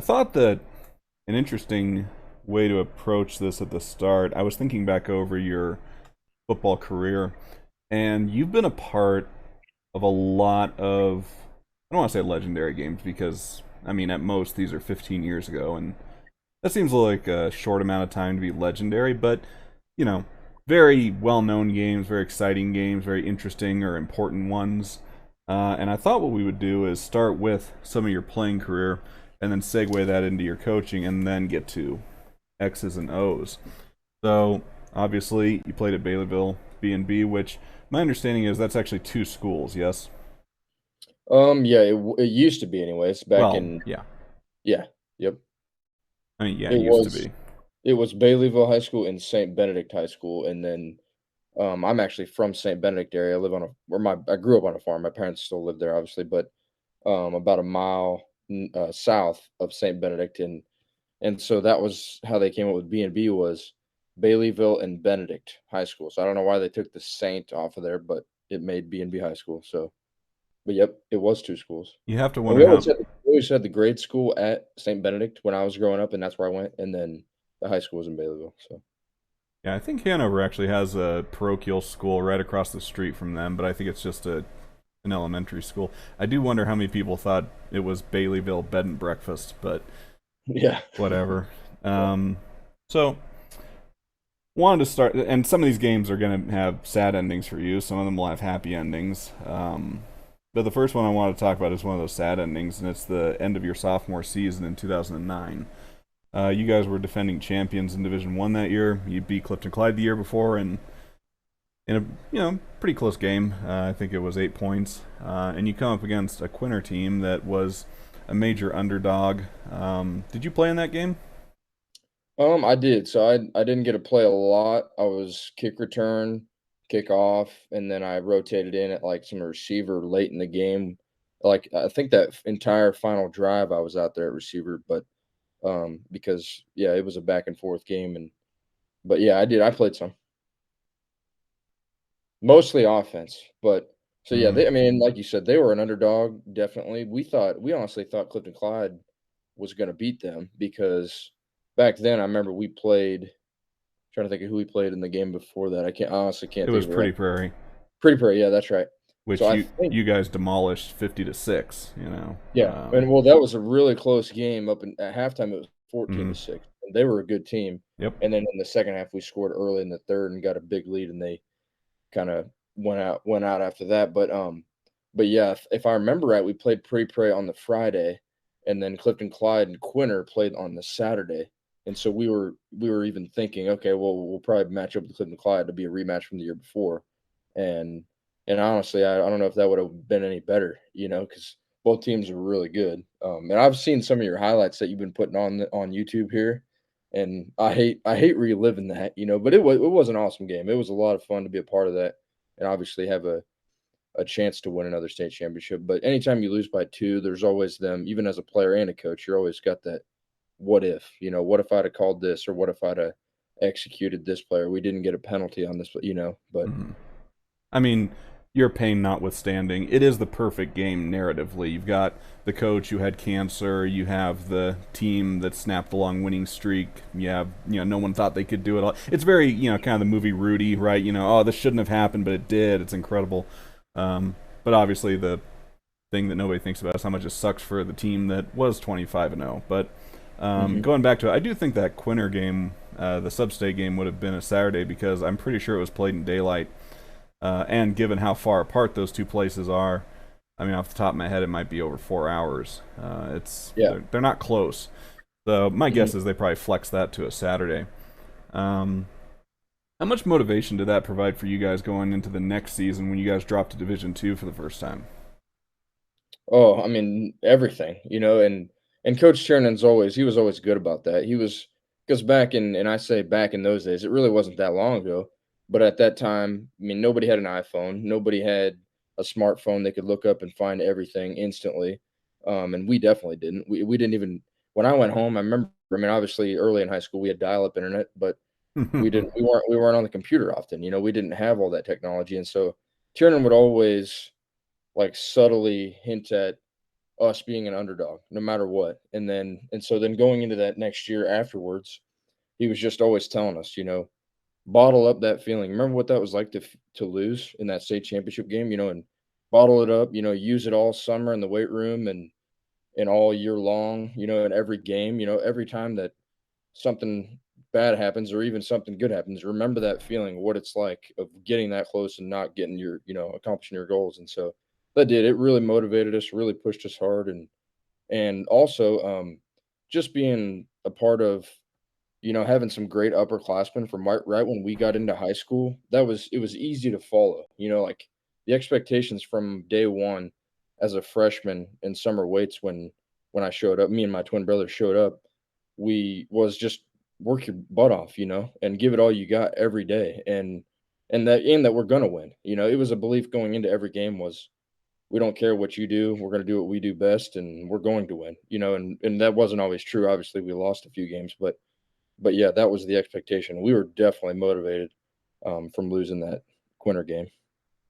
I thought that an interesting way to approach this at the start, I was thinking back over your football career, and you've been a part of a lot of, I don't want to say legendary games because, I mean, at most these are 15 years ago, and that seems like a short amount of time to be legendary, but, you know, very well known games, very exciting games, very interesting or important ones. And I thought what we would do is start with some of your playing career and then segue that into your coaching and then get to X's and O's. So, obviously, you played at Baileyville B&B, which my understanding is that's actually two schools, yes? Yeah, it used to be anyways, back Well, in yeah. yeah, yep. I mean, yeah, it It used to was be. it was Baileyville High School and St. Benedict High School, and then I'm actually from St. Benedict area. I live on a where my I grew up on a farm. My parents still live there, obviously, but about a mile south of St. Benedict, and so that was how they came up with B and B was Baileyville and Benedict High School. So I don't know why they took the Saint off of there, but it made B and B High School. So, but yep, it was two schools. You have to And wonder how. we always had the grade school at St. Benedict when I was growing up, and that's where I went, and then the high school was in Baileyville, so Yeah, I think Hanover actually has a parochial school right across the street from them, but I think it's just an elementary school. I do wonder how many people thought it was Baileyville Bed and Breakfast, but yeah. whatever. Yeah. Um, so wanted to start, and some of these games are going to have sad endings for you. Some of them will have happy endings. But the first one I want to talk about is one of those sad endings, and it's the end of your sophomore season in 2009. You guys were defending champions in Division One that year. You beat Clifton Clyde the year before, and in a pretty close game. I think it was 8 points, and you come up against a Quinter team that was a major underdog. Did you play in that game? I did. So I didn't get to play a lot. I was kick return, kick off, and then I rotated in at like some receiver late in the game. Like I think that entire final drive I was out there at receiver, but because yeah, it was a back and forth game and but yeah, I did. I played some. Mostly offense, but so yeah, Mm. I mean, like you said, they were an underdog, definitely. We honestly thought Clifton Clyde was gonna beat them because back then I remember we played trying to think of who we played in the game before that. I honestly It can't think was of it right. Pretty Prairie, Pretty Prairie, yeah, that's right. So which I you think guys demolished 50-6. yeah, and well, that was a really close game up in at halftime, it was 14 Mm, to 6, and they were a good team, yep. and then in the second half, we scored early in the 3rd and got a big lead, and they kinda went out after that, but yeah, if I remember right, we played Pre on the Friday, and then Clifton Clyde and Quinter played on the Saturday, and so we were even thinking, "Okay, well, we'll probably match up with Clifton Clyde to be a rematch from the year before," and and honestly, I don't know if that would have been any better, because both teams are really good, and I've seen some of your highlights that you've been putting on YouTube here, and I hate reliving that, but it was an awesome game. It was a lot of fun to be a part of that, and obviously have a chance to win another state championship. But anytime you lose by two, there's always them. Even as a player and a coach, you're always got that. What if? What if I'd have called this, or what if I'd have executed this player? We didn't get a penalty on this, But Mm. I mean, your pain notwithstanding, it is the perfect game narratively. You've got the coach who had cancer. You have the team that snapped a long winning streak. You have, no one thought they could do it all. It's very, kind of the movie Rudy, right? Oh, this shouldn't have happened, but it did. It's incredible. But obviously, the thing that nobody thinks about is how much it sucks for the team that was 25-0. But hmm going back to it, I do think that Quinter game, the sub-state game, would have been a Saturday because I'm pretty sure it was played in daylight. And given how far apart those two places are, I mean, off the top of my head, it might be over 4 hours. It's yeah, they're not close. So my mhm. guess is they probably flex that to a Saturday. Um, how much motivation did that provide for you guys going into the next season when you guys dropped to Division Two for the first time? Oh, I mean everything, and Coach Tiernan he was always good about that. He was because back in and I say back in those days, it really wasn't that long ago. But at that time, I mean, nobody had an iPhone, nobody had a smartphone they could look up and find everything instantly. And we definitely didn't. We didn't even when I went home. I remember. I mean, obviously, early in high school, we had dial-up internet, but we didn't. We weren't on the computer often. We didn't have all that technology, and so Tiernan would always like subtly hint at us being an underdog no matter what. And so then going into that next year afterwards, he was just always telling us, bottle up that feeling. Remember what that was like to lose in that state championship game, and bottle it up, use it all summer in the weight room and all year long, in every game, every time that something bad happens or even something good happens, remember that feeling, what it's like of getting that close and not getting your, accomplishing your goals. And so that did, it really motivated us, really pushed us hard. And also just being a part of, having some great upperclassmen from right when we got into high school, it was easy to follow. Like the expectations from day one as a freshman in summer weights when I showed up, me and my twin brother showed up, we was just work your butt off, and give it all you got every day, and that we're gonna win. It was a belief going into every game was we don't care what you do, we're gonna do what we do best, and we're going to win. And that wasn't always true. Obviously, we lost a few games, but yeah, that was the expectation. We were definitely motivated from losing that Quinter game.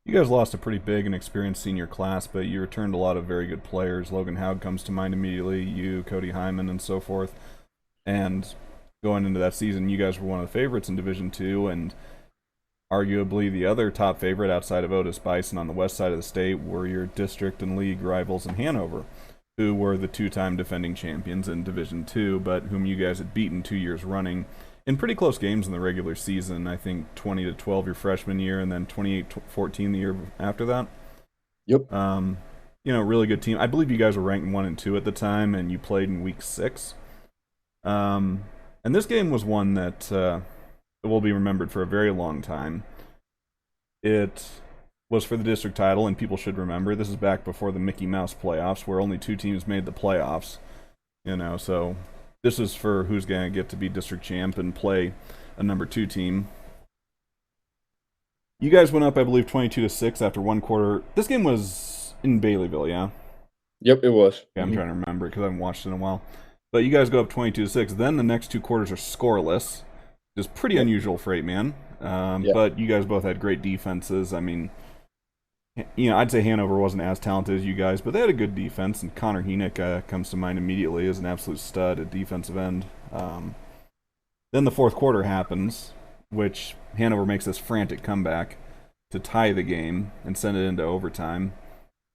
You guys lost a pretty big and experienced senior class, but you returned a lot of very good players. Logan Haug comes to mind immediately, you, Cody Hyman, and so forth. And going into that season, you guys were one of the favorites in Division Two, and arguably the other top favorite outside of Otis Bison on the west side of the state were your district and league rivals in Hanover, who were the two-time defending champions in Division Two, but whom you guys had beaten 2 years running in pretty close games in the regular season. I think 20-12 your freshman year, and then 28-14 the year after that. Yep. Really good team. I believe you guys were ranked 1 and 2 at the time, and you played in week 6. And this game was one that will be remembered for a very long time. It was for the district title, and people should remember this is back before the Mickey Mouse playoffs, where only 2 teams made the playoffs. So this is for who's going to get to be district champ and play a number 2 team. You guys went up, I believe, 22-6 after one quarter. This game was in Baileyville, yeah? Yep, it was. Yeah, I'm trying to remember it because I haven't watched it in a while. But you guys go up 22-6. Then the next 2 quarters are scoreless, which is pretty Yep. unusual for 8-man. Yeah. But you guys both had great defenses. I mean, I'd say Hanover wasn't as talented as you guys, but they had a good defense. And Connor Henick comes to mind immediately as an absolute stud at defensive end. Then the fourth quarter happens, which Hanover makes this frantic comeback to tie the game and send it into overtime.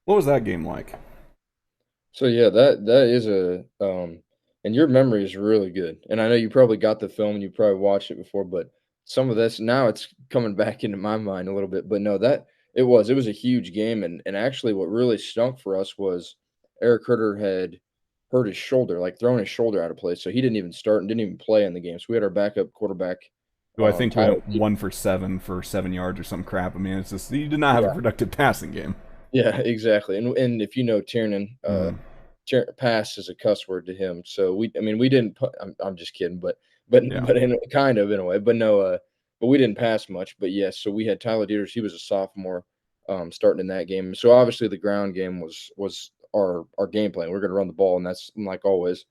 What was that game like? So yeah, that is and your memory is really good. And I know you probably got the film and you probably watched it before, but some of this now it's coming back into my mind a little bit. But no, that it was a huge game, and actually what really stunk for us was Eric Herter had hurt his shoulder, like throwing his shoulder out of place. So he didn't even start and didn't even play in the game. So we had our backup quarterback, Who I think Tyler. went 1 for 7 for 7 yards or some crap. I mean, it's just you did not have a Yeah, productive passing game. yeah, exactly. And if you know Tiernan, Mm, pass is a cuss word to him. So I mean, we didn't put, I'm just kidding, but yeah. but in kind of in a way, but no, but we didn't pass much. But yes, so we had Tyler Dieters. He was a sophomore, starting in that game. So obviously the ground game was our game plan. We're going to run the ball, and that's like always.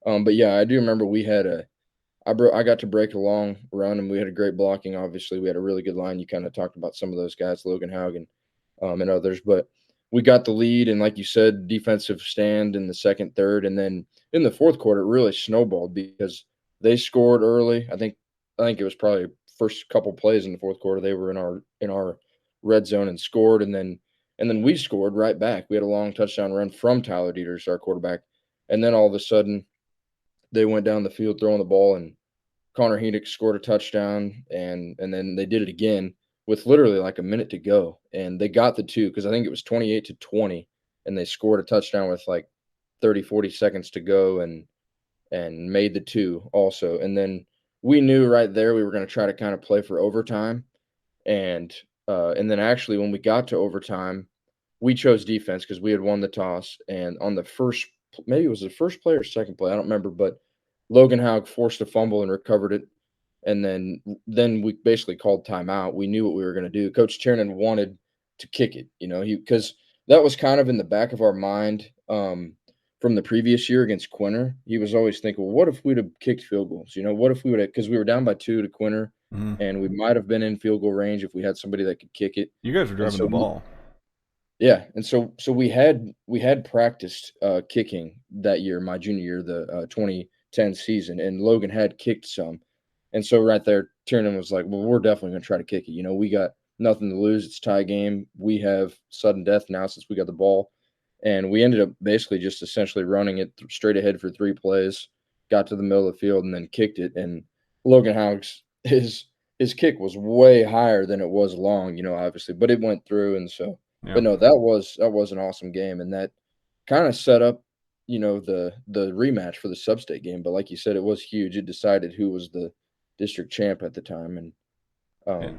But yeah, I do remember we had I got to break a long run, and we had a great blocking. Obviously, we had a really good line. You kind of talked about some of those guys, Logan Haugen, and others, but we got the lead, and like you said, defensive stand in the second, third, and then in the fourth quarter, it really snowballed because they scored early. I think it was probably first couple plays in the fourth quarter. They were in our red zone and scored, and then we scored right back. We had a long touchdown run from Tyler Dieters, our quarterback, and then all of a sudden they went down the field throwing the ball, and Connor Henick scored a touchdown, and then they did it again with literally like a minute to go, and they got the 2 because I think it was 28-20, and they scored a touchdown with like 30, 40 seconds to go, and made the 2 also. And then we knew right there we were going to try to kind of play for overtime, and then actually when we got to overtime, we chose defense because we had won the toss, and on the first, maybe it was the first play or second play, I don't remember, but Logan Haug forced a fumble and recovered it, and then we basically called timeout. We knew what we were going to do. Coach Tiernan wanted to kick it, he because that was kind of in the back of our mind from the previous year against Quinter. He was always thinking, well, what if we'd have kicked field goals? What if we would have, because we were down by 2 to Quinter, Mm. and we might have been in field goal range if we had somebody that could kick it. You guys were And driving so the ball. Yeah, and so we had practiced, kicking that year, my junior year, the, 2010 season, and Logan had kicked some, and so right there, Tiernan was like, "Well, we're definitely gonna try to kick it, you know, we got nothing to lose, it's a tie game, we have sudden death now since we got the ball," and we ended up basically just essentially running it straight ahead for 3 plays, got to the middle of the field, and then kicked it, and Logan Howes, his kick was way higher than it was long, you know, obviously, but it went through, and so Yeah. but no, that was an awesome game, and that kinda set up, you know, the rematch for the sub-state game, but like you said, it was huge. It decided who was the district champ at the time, and, Yeah.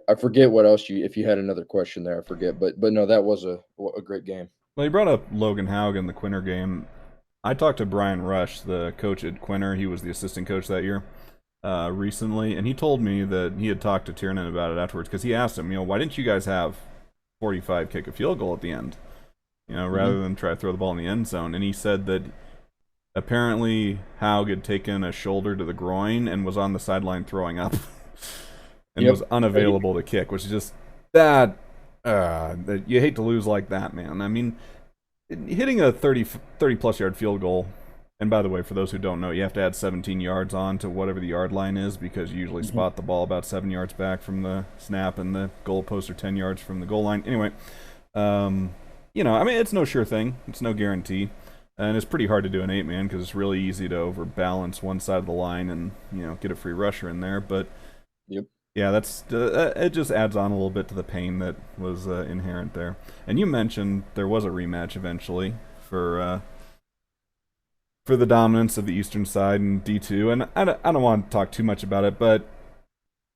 I forget what else you if you had another question there, I forget, but no, that was a great game. Well, you brought up Logan Haugen, the Quinter game. I talked to Brian Rush, the coach at Quinter. He was the assistant coach that year, recently, and he told me that he had talked to Tiernan about it afterwards because he asked him, why didn't you guys have 45 kick a field goal at the end, Mhm. rather than try to throw the ball in the end zone? And he said that apparently Haug had taken a shoulder to the groin and was on the sideline throwing up and Yep. was unavailable to kick, which is just that. That you hate to lose like that, man. I mean, hitting a 30 plus yard field goal, and by the way, for those who don't know, you have to add 17 yards on to whatever the yard line is because you usually Mhm. spot the ball about 7 yards back from the snap and the goalposts are 10 yards from the goal line. Anyway, um, I mean, it's no sure thing, it's no guarantee. And it's pretty hard to do an 8 man because it's really easy to overbalance one side of the line and get a free rusher in there. But Yep. yeah, that's it. Just adds on a little bit to the pain that was inherent there. And you mentioned there was a rematch eventually for the dominance of the eastern side in D2, and I don't want to talk too much about it, but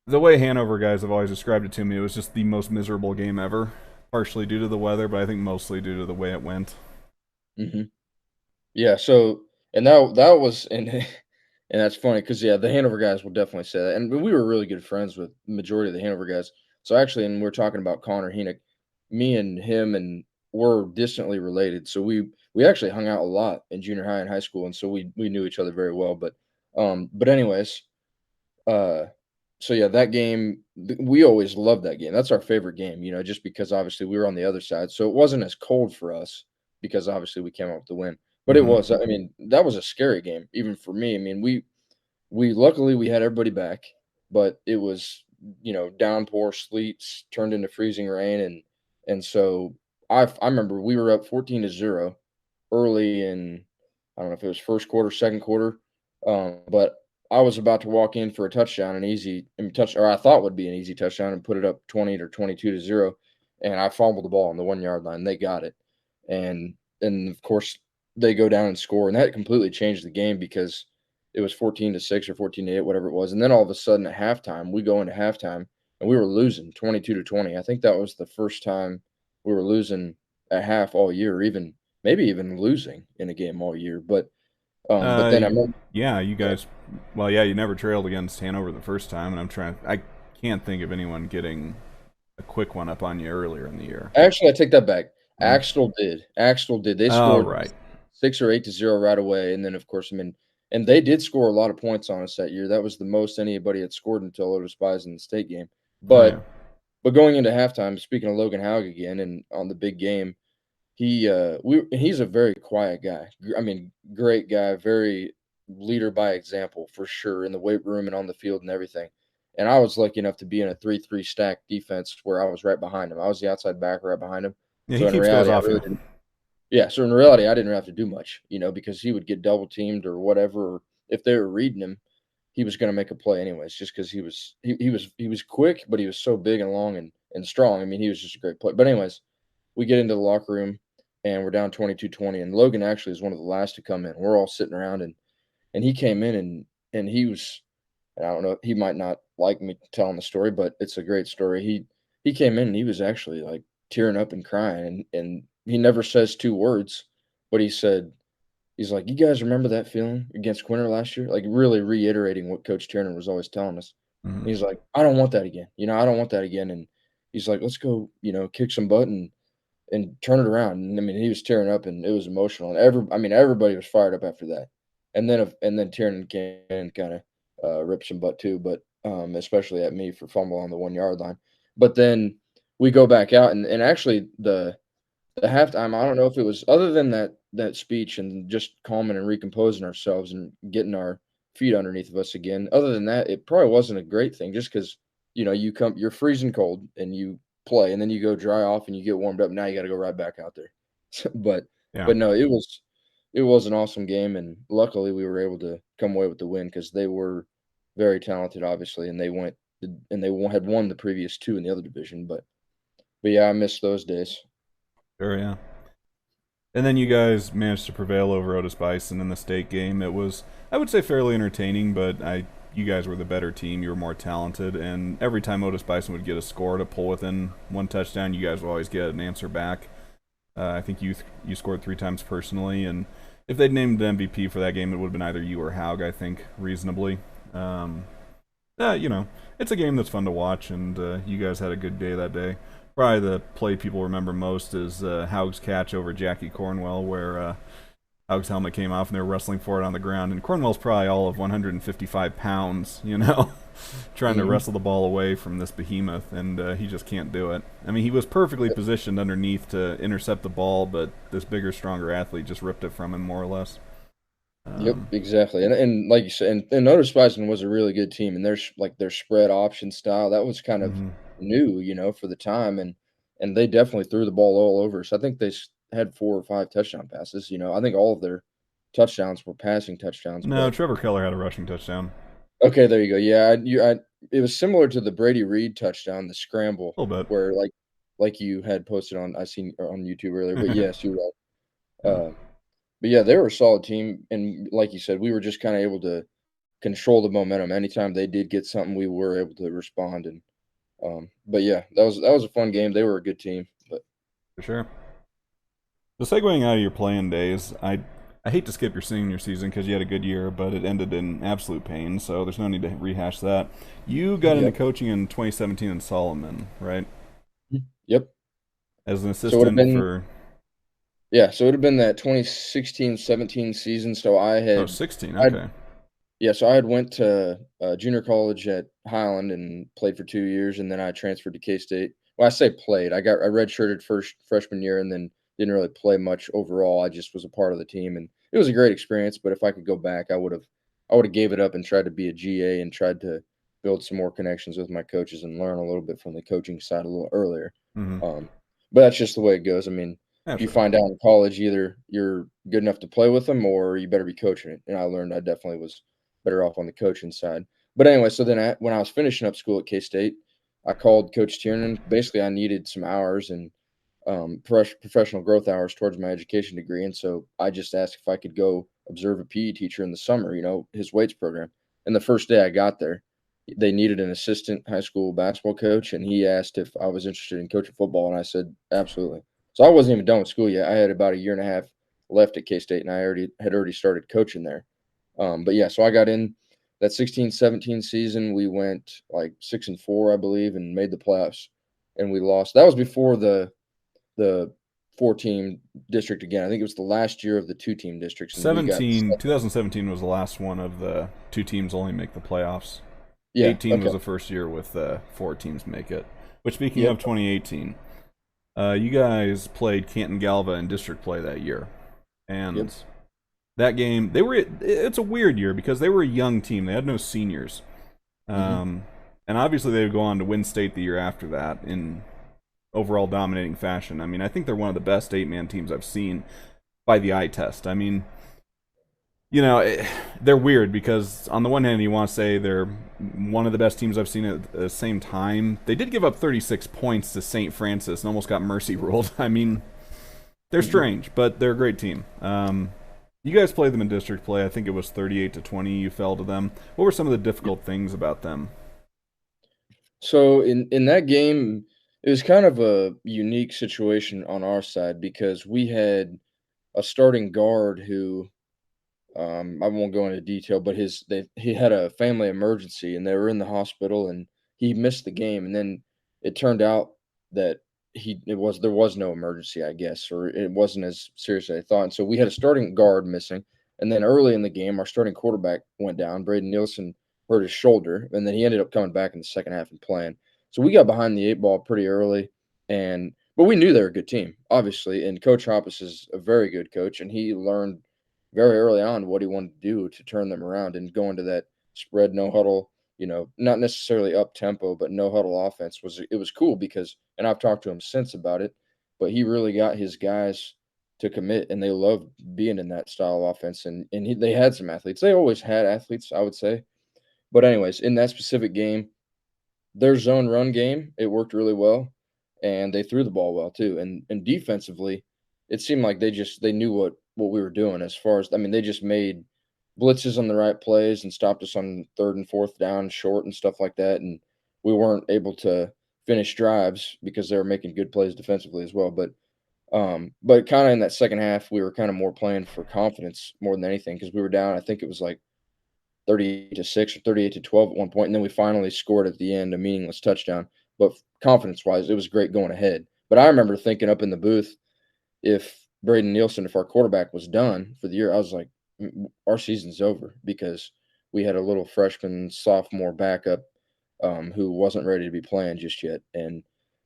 the way Hanover guys have always described it to me, it was just the most miserable game ever. Partially due to the weather, but I think mostly due to the way it went. Mhm. Yeah, so and that was and and that's funny because yeah, the Hanover guys will definitely say that, and we were really good friends with the majority of the Hanover guys. So actually, and we're talking about Connor Henoch, me and him and we're distantly related. So we actually hung out a lot in junior high and high school, and so we knew each other very well. But anyways, uh, so yeah, that game we always loved that game. That's our favorite game, you know, just because obviously we were on the other side, so it wasn't as cold for us because obviously we came out with the win. But it Mm-hmm. was, I mean, that was a scary game even for me. I mean, we luckily we had everybody back, but it was downpour, sleets turned into freezing rain, and so I remember we were up 14-0 early in I don't know if it was first quarter, second quarter, but I was about to walk in for a touchdown, an easy touch, or I thought would be an easy touchdown, and put it up 20 or 22-0, and I fumbled the ball on the 1 yard line. They got it, and of course they go down and score, and that completely changed the game because it was 14-6 or 14-8, whatever it was, and then all of a sudden at halftime we go into halftime and we were losing 22-20. I think that was the first time we were losing at half all year, or even maybe even losing in a game all year. But then I remember, Yeah, you yeah. guys. Well, yeah, you never trailed against Hanover the first time, and I can't think of anyone getting a quick one up on you earlier in the year. Actually, I take that back. Hmm? Axtell did. Axtell did. They Oh, scored right. 6 or 8-0 right away, and then of course, I mean, and they did score a lot of points on us that year. That was the most anybody had scored until Otis Spies in the state game. Oh, yeah. But going into halftime, speaking of Logan Haug again, and on the big game, he's a very quiet guy. I mean, great guy, very leader by example for sure in the weight room and on the field and everything. And I was lucky enough to be in a 3-3 stack defense where I was right behind him. I was the outside backer right behind him. Yeah, he So in keeps guys reality, I off really you. didn't. Yeah, so in reality, I didn't have to do much, you know, because he would get double teamed or whatever. Or if they were reading him, he was going to make a play anyways, just because he was quick, but he was so big and long and strong. I mean, he was just a great player. But anyways, we get into the locker room and we're down 22-20, and Logan actually is one of the last to come in. We're all sitting around, and he came in, and he was, and I don't know, he might not like me telling the story, but it's a great story. He came in and he was actually like tearing up and crying, and he never says 2 words, but he's like, "You guys remember that feeling against Quinter last year?" Like, really reiterating what Coach Turner was always telling us. Hmm. And he's like, "I don't want that again. You know, I don't want that again." And he's like, "Let's go, kick some butt and turn it around." And I mean, he was tearing up and it was emotional. And I mean, everybody was fired up after that. And then Tiernan came in and kind of ripped some butt too, but especially at me for fumble on the 1 yard line. But then we go back out, and actually The halftime, I don't know if it was other than that speech and just calming and recomposing ourselves and getting our feet underneath of us again. Other than that, it probably wasn't a great thing just because you're freezing cold and you play and then you go dry off and you get warmed up. Now you got to go right back out there. But Yeah. but no, it was an awesome game and luckily we were able to come away with the win because they were very talented, obviously, and had won the previous two in the other division. But yeah, I miss those days. Sure, yeah. And then you guys managed to prevail over Otis Bison in the state game. It was, I would say, fairly entertaining, but you guys were the better team. You were more talented, and every time Otis Bison would get a score to pull within one touchdown, you guys would always get an answer back. I think you scored 3 times personally, and if they'd named the MVP for that game, it would have been either you or Haug. I think reasonably. Um, it's a game that's fun to watch, and you guys had a good day that day. Probably the play people remember most is Haug's catch over Jackie Cornwell, where Haug's helmet came off and they were wrestling for it on the ground. And Cornwell's probably all of 155 pounds, trying to Mhm. wrestle the ball away from this behemoth, and he just can't do it. I mean, he was perfectly positioned underneath to intercept the ball, but this bigger, stronger athlete just ripped it from him, more or less. Yep, Um, exactly, and like you said, and Notre Bison was a really good team, and their spread option style, that was kind of mhm. new, for the time, and they definitely threw the ball all over us. I think they had 4 or 5 touchdown passes, I think all of their touchdowns were passing touchdowns, No, but Trevor Keller had a rushing touchdown. okay, there you go. Yeah, it was similar to the Brady Reed touchdown, the scramble, A little where, like you had posted I seen on YouTube earlier, but bit. yes, you're right. Yeah, But yeah, they were a solid team, and like you said, we were just kinda able to control the momentum. Anytime they did get something, we were able to respond, and, but yeah, that was a fun game. They were a good team, but for sure. So segueing out of your playing days, I hate to skip your senior season because you had a good year, but it ended in absolute pain. So there's no need to rehash that. You got into yep. coaching in 2017 in Solomon, right? Yep. As an So it would have assistant been for yeah, so it would have been that 2016-17 season, so oh 16. I'd Okay. yeah, so I had went to, junior college at Highland and played for 2 years, and then I transferred to K-State. Well, I say played, I redshirted first freshman year and then didn't really play much overall, I just was a part of the team, and it was a great experience, but if I could go back, I would've gave it up and tried to be a GA and tried to build some more connections with my coaches and learn a little bit from the coaching side a little earlier. Mm-hmm. Um, but that's just the way it goes, I mean, Yeah, you sure. find out in college, either you're good enough to play with them or you better be coaching it, and I learned I definitely was better off on the coaching side. But anyway, so then when I was finishing up school at K State, I called Coach Tiernan. Basically, I needed some hours and professional growth hours towards my education degree, and so I just asked if I could go observe a PE teacher in the summer. His weights program. And the first day I got there, they needed an assistant high school basketball coach, and he asked if I was interested in coaching football, and I said absolutely. So I wasn't even done with school yet. I had about a year and a half left at K State, and I already started coaching there. But yeah, so I got in that 16-17 season. We went like 6-4, I believe, and made the playoffs. And we lost. That was before the 4-team district again. I think it was the last year of the 2-team districts, and we got 2017 was the last one of the 2 teams only make the playoffs. yeah, 18 okay, was the first year with 4 teams make it. Which, speaking yep, of 2018, you guys played Canton Galva in district play that year, yep, and that game it's a weird year because they were a young team. They had no seniors, hmm um, and obviously they would go on to win state the year after that in overall dominating fashion. I mean, I think they're one of the best 8-man teams I've seen by the eye test. I mean, they're weird because on the one hand, you want to say they're one of the best teams I've seen at the same time. They did give up 36 points to St. Francis and almost got mercy ruled. I mean, they're hmm strange, but they're a great team. You guys played them in district play. I think it was 38-20. You fell to them. What were some of the difficult things about them? So in that game, it was kind of a unique situation on our side because we had a starting guard who I won't go into detail, but he had a family emergency and they were in the hospital and he missed the game. And then it turned out that there was no emergency, I guess, or it wasn't as serious as I thought. And so we had a starting guard missing. And then early in the game, our starting quarterback went down. Braden Nielsen hurt his shoulder, and then he ended up coming back in the second half and playing. So we got behind the 8 ball pretty early, and But we knew they were a good team, obviously, and Coach Hoppus is a very good coach, and he learned very early on what he wanted to do to turn them around and go into that spread no huddle, not necessarily up tempo, but no huddle offense was cool because and I've talked to him since about it, but he really got his guys to commit and they loved being in that style of offense and they had some athletes. They always had athletes, I would say. But anyways, in that specific game, their zone run game, it worked really well, and they threw the ball well too. And defensively, it seemed like they knew what we were doing as far as I mean, they just made blitzes on the right plays and stopped us on third and fourth down short and stuff like that. And we weren't able to finish drives because they were making good plays defensively as well. But kind of in that second half, we were kind of more playing for confidence more than anything because we were down. I think it was like 38-6 or 38-12 at one point, and then we finally scored at the end a meaningless touchdown. But confidence-wise, it was great going ahead. But I remember thinking up in the booth, if Braden Nielsen, if our quarterback was done for the year, I was like, our season's over because we had a little freshman, sophomore backup who wasn't ready to be playing just yet.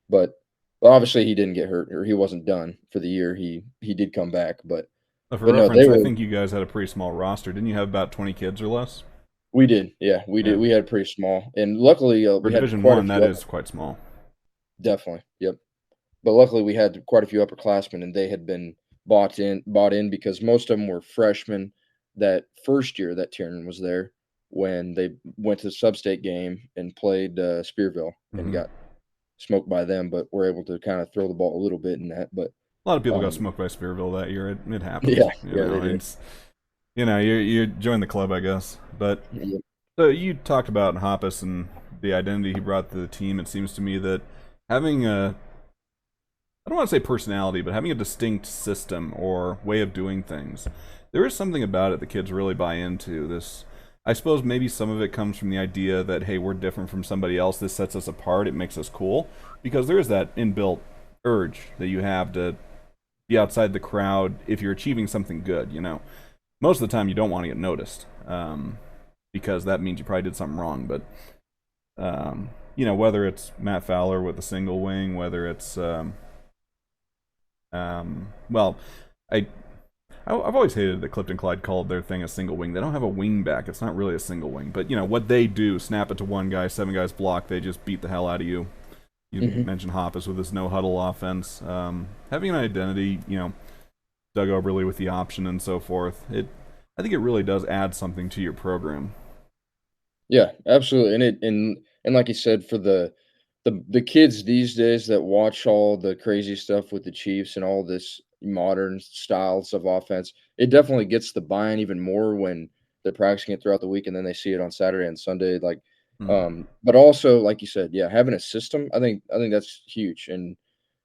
But obviously he didn't get hurt or he wasn't done for the year. He did come back, For but no, they reference, I were. think you guys had a pretty small roster. Didn't you have about 20 kids or less? We did, yeah, we did. Yeah. We had pretty small, and luckily For we had Division quite a One, that few is quite small. definitely, yep. But luckily, we had quite a few upperclassmen, and they had been bought in because most of them were freshmen. That first year that Tiernan was there, when they went to the sub-state game and played Spearville and Hmm. got smoked by them, but were able to kind of throw the ball a little bit in that. But A lot of people got um, smoked by Spearville that year. It happens. yeah, yeah, they did. It's you join the club, I guess. But Yep. so you talked about Hoppus and the identity he brought to the team. It seems to me that having a I don't want to say personality, but having a distinct system or way of doing things, there is something about it the kids really buy into. This, I suppose, maybe some of it comes from the idea that hey, we're different from somebody else. This sets us apart. It makes us cool because there is that inbuilt urge that you have to be outside the crowd if you're achieving something good. Most of the time you don't want to get noticed because that means you probably did something wrong. But whether it's Matt Fowler with a single wing, whether it's well, I I've always hated that Clifton Clyde called their thing a single wing. They don't have a wing back. It's not really a single wing. But what they do, snap it to one guy, seven guys block. They just beat the hell out of you. You Hmm. mentioned Hoppus with his no huddle offense. Having an identity, Doug Oberly with the option and so forth. I think it really does add something to your program. Yeah, absolutely. And like you said, for the kids these days that watch all the crazy stuff with the Chiefs and all this modern styles of offense, it definitely gets the buy-in even more when they're practicing it throughout the week and then they see it on Saturday and Sunday. Mm. But also, like you said, yeah, having a system, I think that's huge. And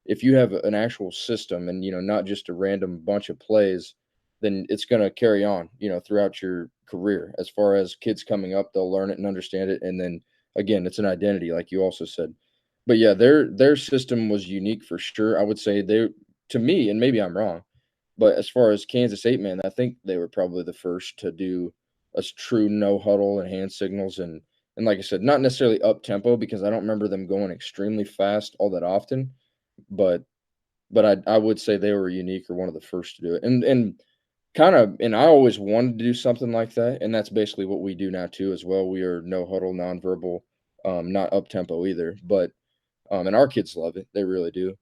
if you have an actual system and not just a random bunch of plays, then it's going to carry on throughout your career. As far as kids coming up, they'll learn it and understand it, and then again, it's an identity like you also said. But yeah, their system was unique for sure. I would say they, to me, and maybe I'm wrong, but as far as Kansas 8 man, I think they were probably the first to do a true no huddle and hand signals and like I said, not necessarily up tempo because I don't remember them going extremely fast all that often, but I would say they were unique or one of the first to do it. And kinda and I always wanted to do something like that, and that's basically what we do now too as well. We are no huddle, nonverbal, not up tempo either, and our kids love it. They really do.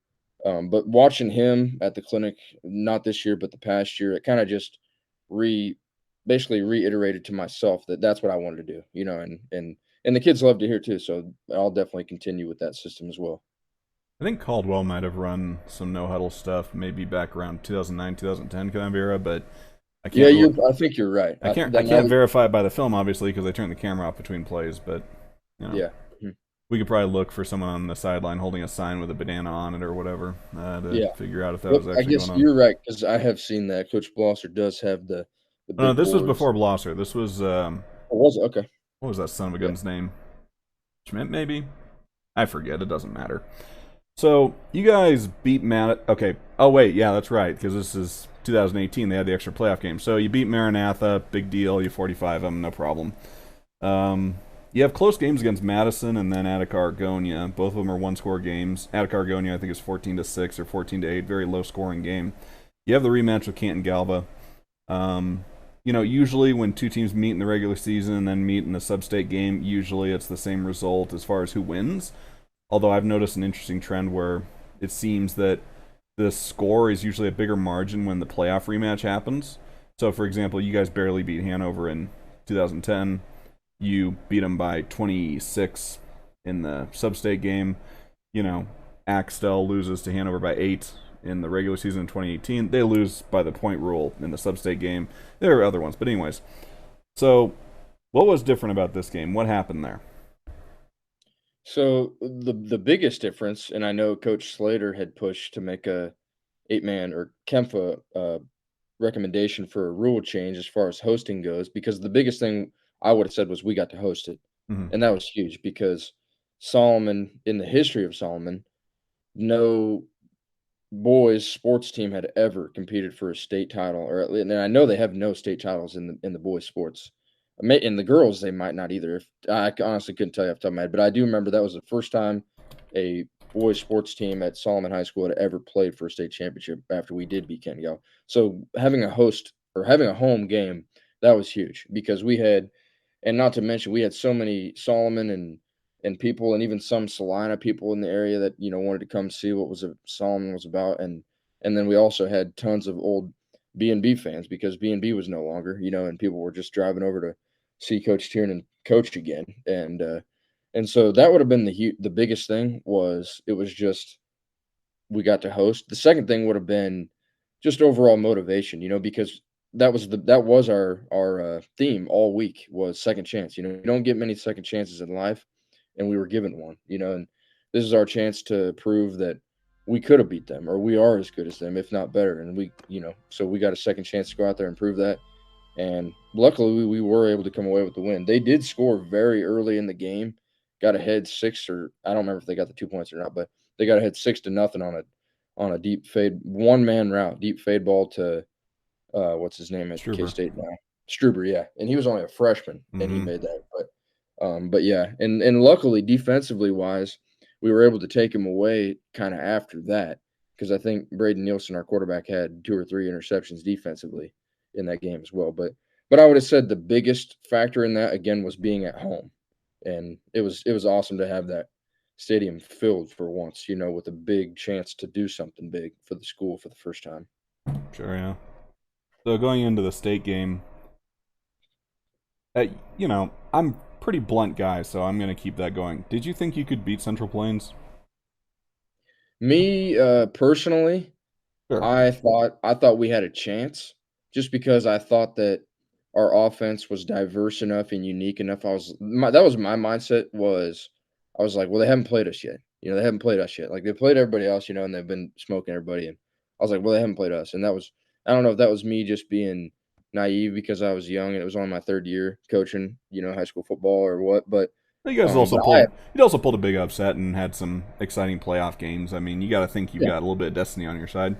But watching him at the clinic, not this year, but the past year, it kinda just re basically reiterated to myself that that's what I wanted to do, and the kids love to hear too, so I'll definitely continue with that system as well. I think Caldwell might have run some no huddle stuff, maybe back around 2009, 2010 kind of era, but I Yeah, can't really, I think you're right. I can't, I That now can't that verify it by the film, obviously, because they turned the camera off between plays. But you know, yeah. Mhm. we could probably look for someone on the sideline holding a sign with a banana on it or whatever to Yeah. figure out if that Yep, was I actually guess going on. you're right because I have seen that. Coach Blosser does have the No, big this was boards. before Blosser. This was Oh, was it? Okay. what was that son of a Yeah. gun's name? Schmidt, maybe. I forget. It doesn't matter. So you guys beat Matt. Okay. Oh wait, yeah, that's right. Because this is 2018. They had the extra playoff game. So you beat Maranatha. Big deal. You 45 them. No problem. Um, You have close games against Madison and then Attica Argonia. Both of them are one-score games. Attica Argonia, I think, is 14-6 or 14-8, very low-scoring game. You have the rematch with Canton Galva. Um, usually when two teams meet in the regular season and then meet in the sub-state game, usually it's the same result as far as who wins. Although I've noticed an interesting trend where it seems that the score is usually a bigger margin when the playoff rematch happens. So, for example, you guys barely beat Hanover in 2010. You beat them by 26 in the sub-state game. Axtell loses to Hanover by 8 in the regular season in 2018. They lose by the point rule in the sub-state game. There are other ones, but anyways. So, what was different about this game? What happened there? So the biggest difference, and I know Coach Slater had pushed to make a 8-man or Kemfa recommendation for a rule change as far as hosting goes, because the biggest thing I would have said was we got to host it, Mm-hmm. and that was huge because Solomon, in the history of Solomon, no boys sports team had ever competed for a state title, or and I know they have no state titles in the boys sports. In the girls, they might not either. If I honestly couldn't tell you off the top of my head, but I do remember that was the first time a boys sports team at Solomon High School had ever played for a state championship after we did beat Kennegal. So having a host or having a home game, that was huge because we had, and not to mention we had so many Solomon and people and even some Salina people in the area that wanted to come see what Solomon was about, and then we also had tons of old B&B fans because B&B was no longer, and people were just driving over to see Coach Tiernan coach again, and so that would have been the biggest thing. It was just we got to host. The second thing would have been just overall motivation, because that was our theme all week was second chance. You don't get many second chances in life, and we were given one. And this is our chance to prove that we could have beat them or we are as good as them, if not better. And so we got a second chance to go out there and prove that. And luckily, we were able to come away with the win. They did score very early in the game, got ahead six, or I don't remember if they got the 2 points or not, but they got ahead 6-0 on a deep fade, one man route, deep fade ball to what's his name at K Struber. State now, Struber, yeah, and he was only a freshman, and he Mm-hmm. made that. But yeah, and luckily defensively wise, we were able to take him away kind of after that because I think Braden Nielsen, our quarterback, had 2 or 3 interceptions defensively in that game as well. But I would have said the biggest factor in that again was being at home, and it was awesome to have that stadium filled for once, with a big chance to do something big for the school for the first time. Sure, yeah. So going into the state game, I'm pretty blunt guy, so I'm gonna keep that going. Did you think you could beat Central Plains? Me personally, Sure. I thought we had a chance just because I thought that our offense was diverse enough and unique enough. That was my mindset was I was like, well, they haven't played us yet. They haven't played us yet. Like they played everybody else, and they've been smoking everybody. And I was like, well, they haven't played us. And that was I don't know if that was me just being naive because I was young and it was only my third year coaching, high school football or what. You guys But also I pulled. You also pulled a big upset and had some exciting playoff games. I mean, you got to think you've yeah. got a little bit of destiny on your side.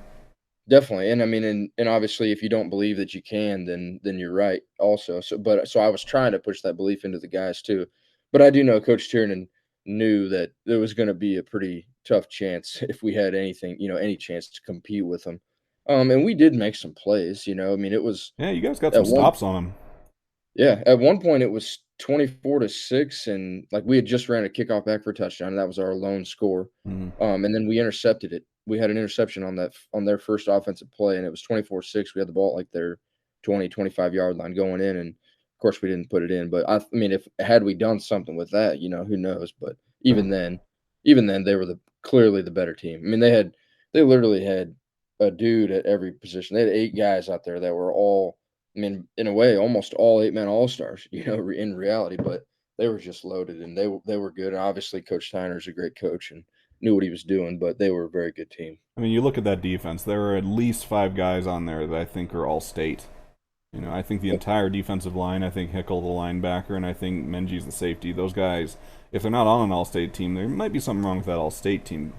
Definitely, and I mean, and obviously, if you don't believe that you can, then you're right. Also, so I was trying to push that belief into the guys too, but I do know Coach Tiernan knew that there was going to be a pretty tough chance if we had anything, any chance to compete with them. And we did make some plays. I mean, it was Yeah, you guys got some at one stops on them. yeah, at one point it was 24-6, and like we had just ran a kickoff back for a touchdown, and that was our lone score. Mm-hmm. And then we intercepted it. We had an interception on their first offensive play, and it was 24-6. We had the ball at like their 20-25 yard line going in, and of course we didn't put it in. But I mean, if had we done something with that, who knows? But Sure. even then, they were clearly the better team. I mean, they literally had a dude at every position. They had 8 guys out there that were all, I mean, in a way, almost all 8-man all-stars, in reality, but they were just loaded and they were good. And obviously Coach Steiner's a great coach and knew what he was doing, but they were a very good team. I mean, you look at that defense. There are at least 5 guys on there that I think are all state. I think the entire defensive line. I think Hickel the linebacker, and I think Menji's the safety. Those guys, if they're not on an all-state team, there might be something wrong with that all-state team.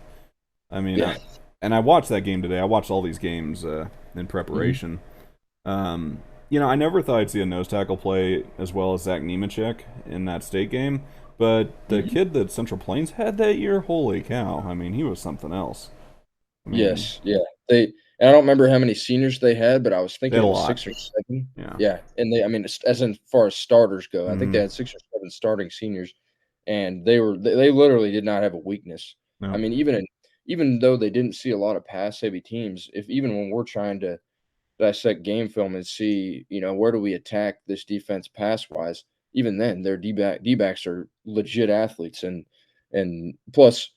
I mean, Yeah. and I watched that game today. I watched all these games in Mhm. preparation. Um, I never thought I'd see a nose tackle play as well as Zach Nemechek in that state game, but the Mhm. kid that Central Plains had that year, holy cow! I mean, he was something else. I mean, Yes, yeah. They and I don't remember how many seniors they had, but I was they thinking had a it was lot. 6 or 7. Yeah. Yeah, and I mean, as in far as starters go, I think they Mm-hmm. had 6 or 7 starting seniors, and they literally did not have a weakness. I No. mean, even though they didn't see a lot of pass-heavy teams, if even when we're trying to dissect game film and see, where do we attack this defense pass wise. Even then, their D backs are legit athletes, and plus,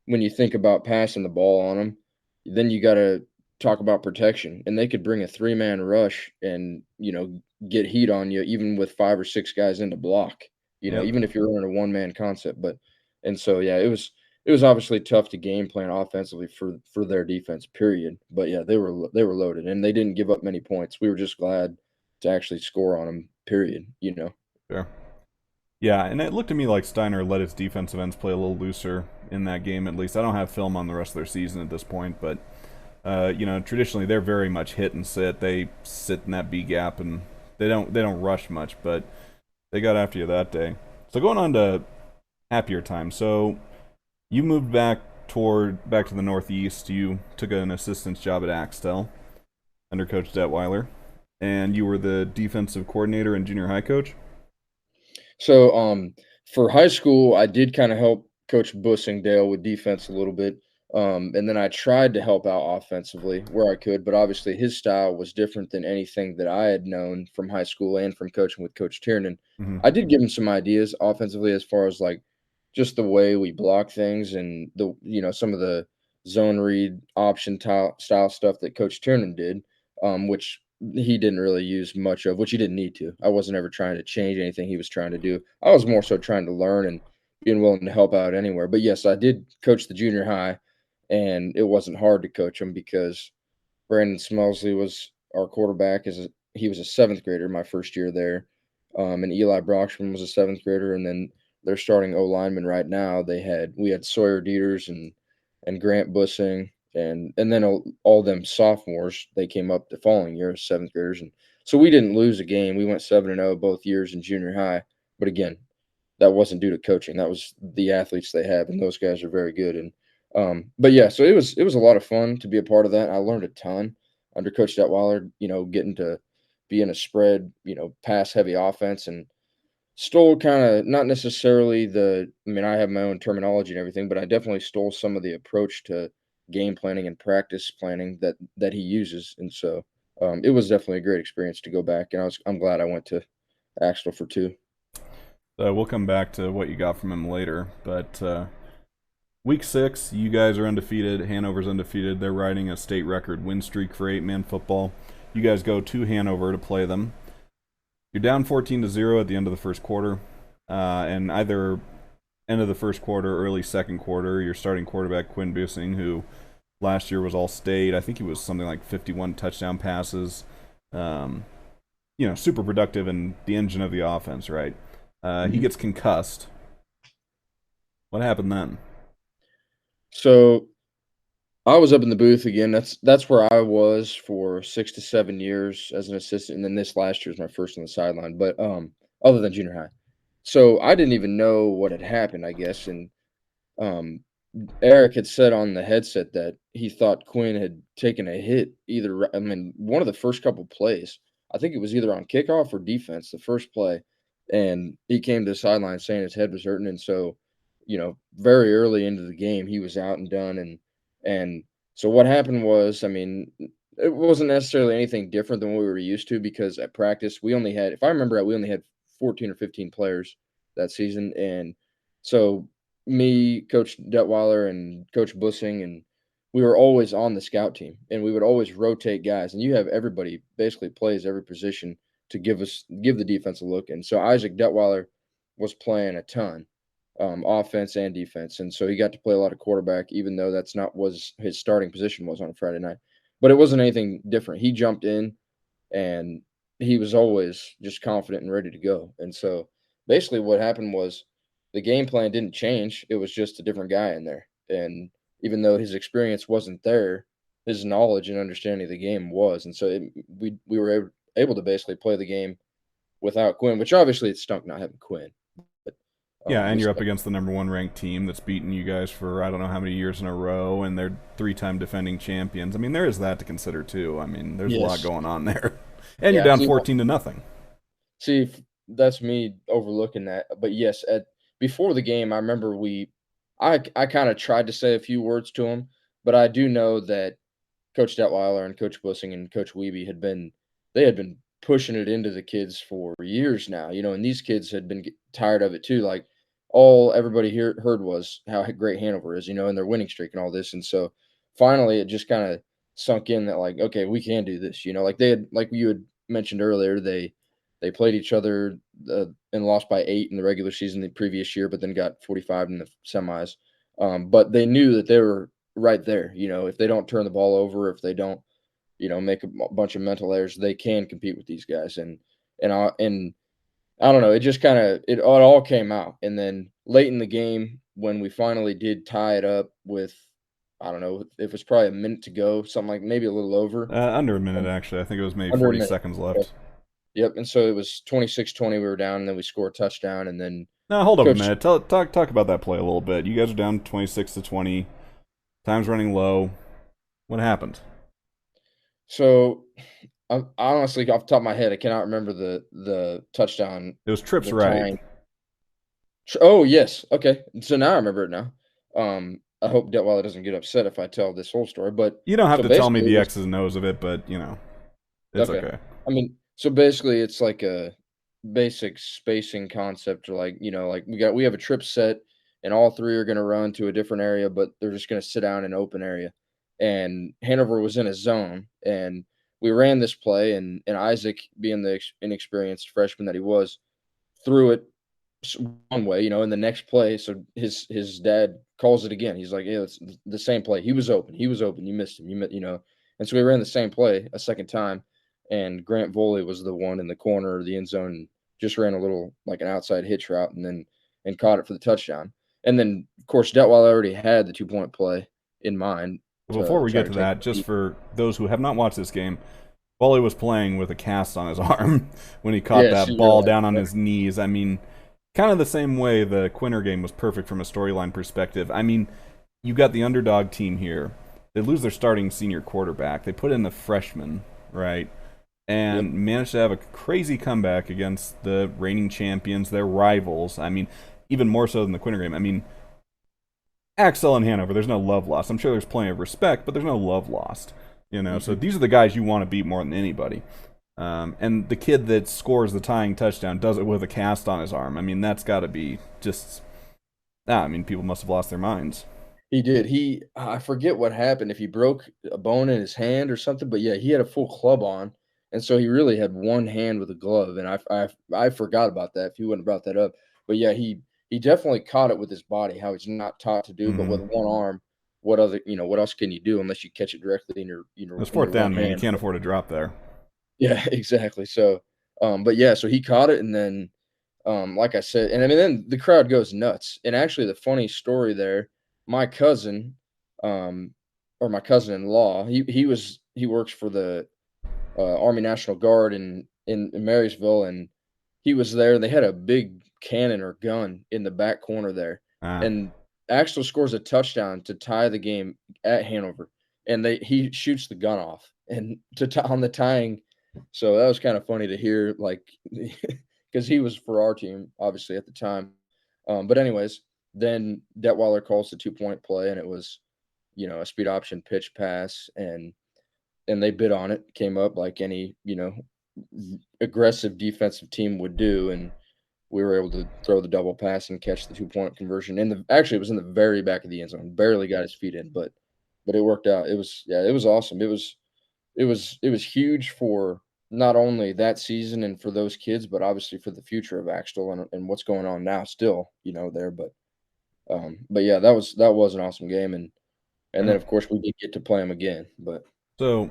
when you think about passing the ball on them, then you got to talk about protection, and they could bring a 3-man rush and get heat on you, even with 5 or 6 guys in the block. Yep. Even if you're running a 1-man concept, but and so yeah, it was obviously tough to game plan offensively for their defense, period. But yeah, they were loaded and they didn't give up many points. We were just glad to actually score on them, period. Fair. Yeah, and it looked to me like Steiner let his defensive ends play a little looser in that game. At least I don't have film on the rest of their season at this point, but traditionally they're very much hit and sit. They sit in that B gap and they don't rush much, but they got after you that day. So going on to happier times. So you moved back to the Northeast. You took an assistant's job at Axtell under Coach Detweiler, and you were the defensive coordinator and junior high coach. So, for high school, I did kind of help Coach Bussingdale with defense a little bit. And then I tried to help out offensively where I could, but obviously his style was different than anything that I had known from high school and from coaching with Coach Tiernan. Mm-hmm. I did give him some ideas offensively as far as like just the way we block things and some of the zone read option style stuff that Coach Tiernan did, which he didn't really use much of, which he didn't need to. I wasn't ever trying to change anything he was trying to do. I was more so trying to learn and being willing to help out anywhere. But yes, I did coach the junior high, and it wasn't hard to coach him because Brandon Smelsley was our quarterback. He was a seventh grader my first year there, and Eli Brockman was a seventh grader, and then they're starting O lineman right now. We had Sawyer Dieters and Grant Bussing, and then all them sophomores. They came up the following year as seventh graders, and so we didn't lose a game. We went 7-0 both years in junior high. But again, that wasn't due to coaching. That was the athletes they have, and those guys are very good. And but yeah, so it was a lot of fun to be a part of that. I learned a ton under Coach Detweiler. Getting to be in a spread, pass heavy offense, and stole kind of not necessarily the. I mean, I have my own terminology and everything, but I definitely stole some of the approach to game planning and practice planning that he uses. And so it was definitely a great experience to go back, and I'm glad I went to Axtell for 2. We'll come back to what you got from him later, but week 6, you guys are undefeated. Hanover's undefeated. They're riding a state record win streak for 8-man football. You guys go to Hanover to play them. You're down 14-0 at the end of the first quarter, and either end of the first quarter, early second quarter, your starting quarterback Quinn Busing, who last year was all state. I think he was something like 51 touchdown passes. Um, super productive and the engine of the offense, right? He Mhm. gets concussed. What happened then? So I was up in the booth again. That's where I was for 6 to 7 years as an assistant, and then this last year is my first on the sideline. But other than junior high, so I didn't even know what had happened, I guess. And um, Eric had said on the headset that he thought Quinn had taken a hit I mean, one of the first couple plays. I think it was either on kickoff or defense, the first play, and he came to the sideline saying his head was hurting, and so very early into the game, he was out and done, and so what happened was, I mean, it wasn't necessarily anything different than what we were used to because at practice we only had, if I remember right, we only had 14 or 15 players that season, and so me, Coach Detweiler, and Coach Bussing, and we were always on the scout team, and we would always rotate guys. And you have everybody basically plays every position to give the defense a look. And so Isaac Detweiler was playing a ton, offense and defense, and so he got to play a lot of quarterback, even though that's not was his starting position was on a Friday night. But it wasn't anything different. He jumped in and he was always just confident and ready to go. And so basically what happened was the game plan didn't change. It was just a different guy in there. And even though his experience wasn't there, his knowledge and understanding of the game was. And so we were able to basically play the game without Quinn, which obviously it stunk not having Quinn. But Yeah, and we you're up still, against the number one ranked team that's beaten you guys for I don't know how many years in a row, and they're three-time defending champions. I mean, there is that to consider too. I mean, there's a lot yes, going on there, and you're yeah. down 14-0. That's me overlooking that. But yes, at before the game, I remember I kind of tried to say a few words to him, but I do know that Coach Detweiler and Coach Bussing and Coach Wiebe they had been pushing it into the kids for years now, and these kids had been tired of it too. Like all everybody here heard was how great Hanover is, and their winning streak and all this. And so finally it just kind of sunk in that like, okay, we can do this, like like you had mentioned earlier, they played each other and lost by 8 in the regular season the previous year, but then got 45 in the semis. But they knew that they were right there. If they don't turn the ball over, if they don't, make a bunch of mental errors, they can compete with these guys. And I don't know, it just kind of it all came out. And then late in the game, when we finally did tie it up with, I don't know, if it was probably a minute to go, something like maybe a little over, Under a minute um, actually. I think it was maybe under a 40 minute. seconds Okay. left. Yep. And so it was 26-20. We were down, and then we scored a touchdown, and then Now hold up a Coach. minute. Talk about that play a little bit. You guys are down 26-20. Time's running low. What happened? So I honestly, off the top of my head, I cannot remember the touchdown, It was trips the right. tying. Oh, yes, okay, so now I remember it now. I hope Detweiler doesn't get upset if I tell this whole story, but You don't have so to tell me basically it the was X's and O's of it, but it's okay. okay. I mean, so basically it's like a basic spacing concept, or like, like we have a trip set, and all 3 are gonna run to a different area, but they're just gonna sit down in an open area. And Hanover was in a zone, and we ran this play, and Isaac, being the inexperienced freshman that he was, threw it one way, and the next play, so his dad calls it again. He's like, "Yeah, it's the same play. He was open. He was open. You missed him. And so we ran the same play a second time, and Grant Voley was the one in the corner of the end zone, and just ran a little like an outside hitch route, and caught it for the touchdown. And then, of course, Detweiler already had the 2-point play in mind Before to we try get to to take that, the just lead. for those who have not watched this game, Wally was playing with a cast on his arm when he caught Yes, that you're ball right. down on Yep. his knees. I mean, kind of the same way the Quinter game was perfect from a storyline perspective. I mean, you got the underdog team here. They lose their starting senior quarterback. They put in the freshman, right? Yep. And managed to have a crazy comeback against the reigning champions, their rivals. I mean, even more so than the Quinter game. I mean, Axel and Hanover, there's no love lost. I'm sure there's plenty of respect, but there's no love lost. So Hmm. these are the guys you want to beat more than anybody. And the kid that scores the tying touchdown does it with a cast on his arm. I mean, that's got to be just. I mean, people must have lost their minds. He did. I forget what happened, if he broke a bone in his hand or something, but yeah, he had a full club on, and so he really had one hand with a glove, and I forgot about that if he wouldn't have brought that up. But yeah, he definitely caught it with his body, how he's not taught to do, but with Mm-hmm. one arm, what else can you do unless you catch it directly in your It's in fourth your one down, man. You hand? can't afford to drop there. Yeah, exactly. So, but yeah, so he caught it, and then, like I said, and I mean, then the crowd goes nuts. And actually, the funny story there, my cousin, um, or my cousin-in-law, he works for the Army National Guard in Marysville, and he was there. They had a big cannon or gun in the back corner there, Ah, and Axel scores a touchdown to tie the game at Hanover, and he shoots the gun off and to tie on the tying. So that was kind of funny to hear, like, because he was for our team, obviously at the time. But anyways, then Detweiler calls the 2-point play, and it was, a speed option pitch pass, and they bid on it, came up like any, aggressive defensive team would do, and we were able to throw the double pass and catch the 2-point conversion. Actually, it was in the very back of the end zone, barely got his feet in, but it worked out. It was, yeah, it was awesome. It was huge for not only that season and for those kids, but obviously for the future of Axtell and what's going on now still, there. But yeah, that was an awesome game, and then and of course we did get to play them again. But so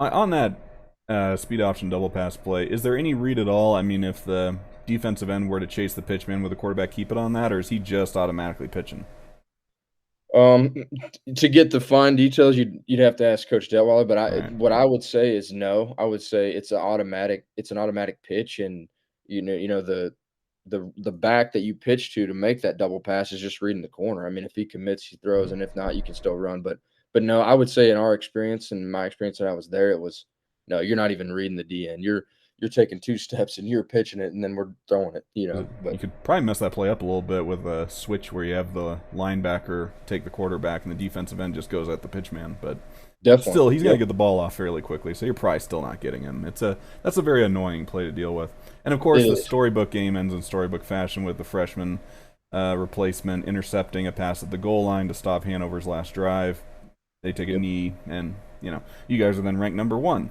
on that speed option double pass play, is there any read at all? I mean, if the defensive end were to chase the pitch man, would the quarterback keep it on that, or is he just automatically pitching? Um, to get the fine details, you'd have to ask Coach Detweiler, but Right. what I would say is no. I would say it's an automatic pitch, and the back that you pitch to make that double pass is just reading the corner. I mean, if he commits, he throws, Mhm. and if not, you can still run. But no, I would say in our experience and my experience that I was there, it was no. You're not even reading the DN. You're taking 2 steps and you're pitching it, and then we're throwing it. But You could probably mess that play up a little bit with a switch where you have the linebacker take the quarterback and the defensive end just goes at the pitchman. But definitely, still, he's going to yep, get the ball off fairly quickly, so you're probably still not getting him. That's a very annoying play to deal with. And of it course, the is. storybook game ends in storybook fashion with the freshman replacement intercepting a pass at the goal line to stop Hanover's last drive. They take a Yep. knee, and you guys are then ranked number one.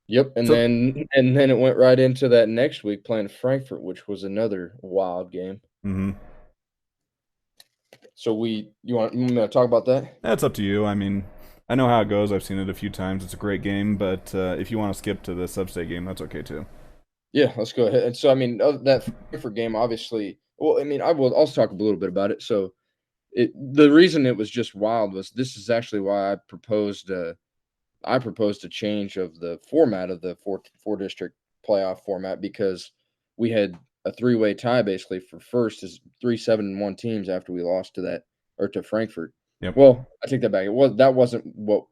Yep, So, and then it went right into that next week playing Frankfurt, which was another wild game. mm-hmm. So you want me to talk about that? That's up to you. I mean, I know how it goes. I've seen it a few times. It's a great game, but if you want to skip to the sub-state game, that's okay too. Yeah, let's go ahead. And so I mean, that Frankfurt game, obviously. Well, I mean, I'll talk a little bit about it. So the reason it was just wild was this is actually why I proposed a change of the format of the four district playoff format because we had a three-way tie basically for first is 3-7-1 teams after we lost to that or to Frankfurt. Yep. Well, I take that back. That wasn't what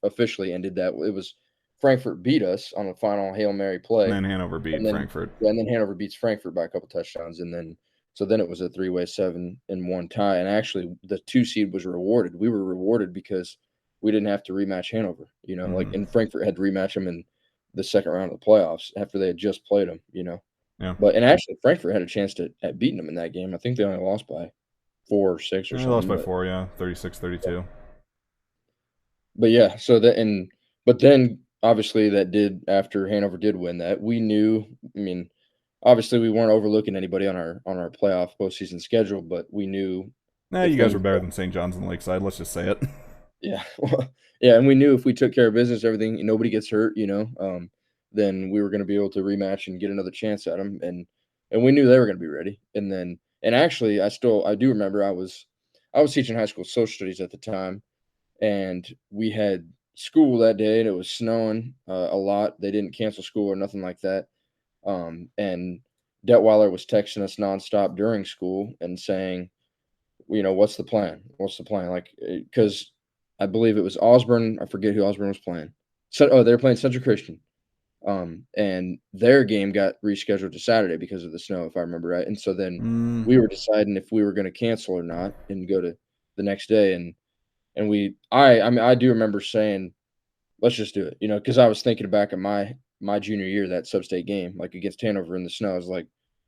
officially ended that. It was Frankfurt beat us on the final Hail Mary And play, then Hanover beat and then Frankfurt. yeah, and then Hanover beats Frankfurt by a couple touchdowns, and then so then it was a three-way 7-1 tie, and actually the 2 seed was rewarded. We were rewarded because we didn't have to rematch Hanover, like Mm-hmm. and Frankfurt had to rematch them in the second round of the playoffs after they had just played them. Yeah. But and actually Frankfurt had a chance at beating them in that game. I think they only lost by 4 or 6 or They lost something, by but 4, yeah, 36-32. yeah, so that and but then obviously that did after Hanover did win that, we knew, I mean, obviously we weren't overlooking anybody on our playoff postseason schedule, but we knew Nah, if you guys things were better than St. John's and Lakeside. Let's just say it. yeah, well, yeah, and we knew if we took care of business, everything, nobody gets hurt, then we were going to be able to rematch and get another chance at them, and we knew they were going to be ready. And actually, I do remember I was teaching high school social studies at the time, and we had school that day, and it was snowing a lot. They didn't cancel school or nothing like that. And Detweiler was texting us nonstop during school and saying, what's the plan? What's the plan? Like, because I believe it was Osborne. I forget who Osborne was playing. So, oh, they were playing Central Christian. And their game got rescheduled to Saturday because of the snow, if I remember right. And so then Mm, we were deciding if we were going to cancel or not and go to the next day. I mean, I do remember saying, let's just do it, because I was thinking back at my junior year, that sub-state game, like against Hanover in the snow. I was like,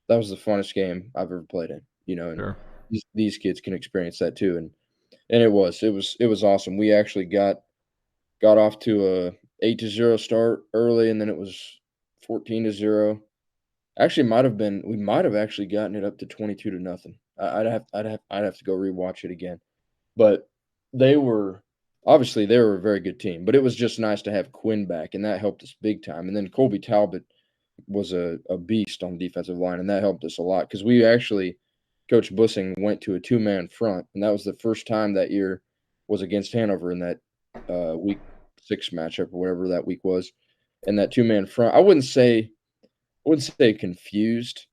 that was the funnest game I've ever played in, and sure. these kids can experience that too. And it was awesome. We actually got off to a 8-0 start early, and then it was 14-0. Actually, we might have actually gotten it up to 22 to nothing. I'd have to go rewatch it again. But they were they were a very good team, but it was just nice to have Quinn back, and that helped us big time. And then Colby Talbot was a beast on the defensive line, and that helped us a lot because we actually Coach Bussing went to a two-man front, and that was the first time that year was against Hanover in that week 6 matchup or whatever that week was. And that two-man front, I wouldn't say confused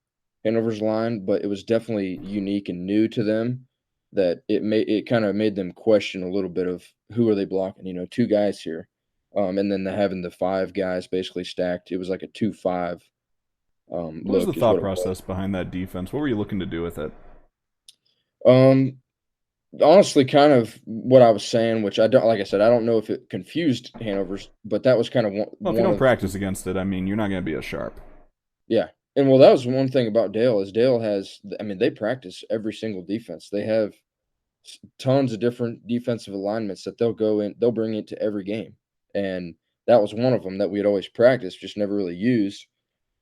Hanover's line, but it was definitely unique and new to them that it kind of made them question a little bit of who are they blocking, 2 guys here. And then having the 5 guys basically stacked. It was like a 2-5 What was the look is what thought it was. process behind that defense? What were you looking to do with it? Um, honestly, kind of what I was saying, which I don't like I said, I don't know if it confused Hanover's, but that was kind of Well, if you one don't of practice against it, I mean, you're not going to be as sharp. yeah. And well, that was one thing about Dale is Dale has I mean, they practice every single defense. They have tons of different defensive alignments that they'll bring into every game. And that was one of them that we had always practiced, just never really used.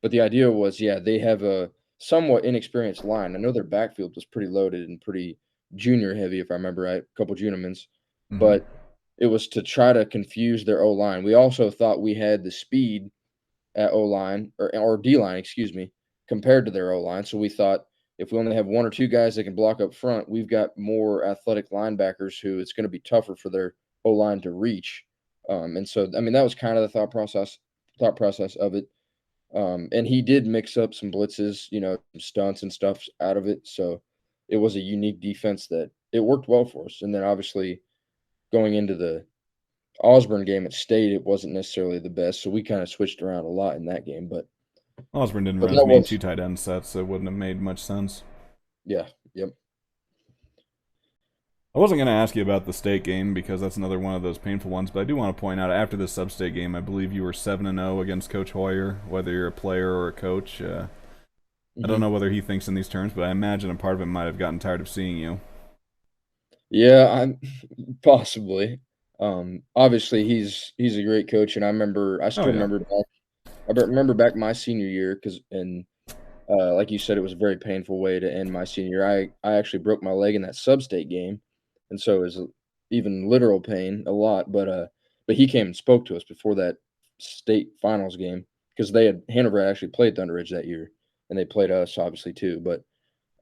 But the idea was, yeah, they have a somewhat inexperienced line. I know their backfield was pretty loaded and pretty junior heavy, if I remember right, a couple junimans, Mm-hmm. but it was to try to confuse their O line. We also thought we had the speed at O line or D line, excuse me, compared to their O line. So we thought if we only have one or two guys that can block up front, we've got more athletic linebackers who it's going to be tougher for their O line to reach. And so, I mean, that was kind of the thought process of it. And he did mix up some blitzes, some stunts and stuff out of it. So it was a unique defense that it worked well for us. And then obviously going into the Osborne game at State, it wasn't necessarily the best. So we kind of switched around a lot in that game. Osborne didn't But run as that many was, two tight end sets, so it wouldn't have made much sense. yeah, yep. I wasn't going to ask you about the state game because that's another one of those painful ones, but I do want to point out after the sub-state game, I believe you were 7-0 against Coach Hoyer, whether you're a player or a coach. I don't Hmm. know whether he thinks in these terms, but I imagine a part of him might have gotten tired of seeing you. Yeah, I'm possibly. Obviously, he's a great coach, and I Oh still yeah, remember remember back my senior year because and like you said, it was a very painful way to end my senior year. I actually broke my leg in that sub-state game, and so it was even literal pain a lot. But he came and spoke to us before that state finals game because Hanover had actually played Thunder Ridge that year, and they played us obviously too. But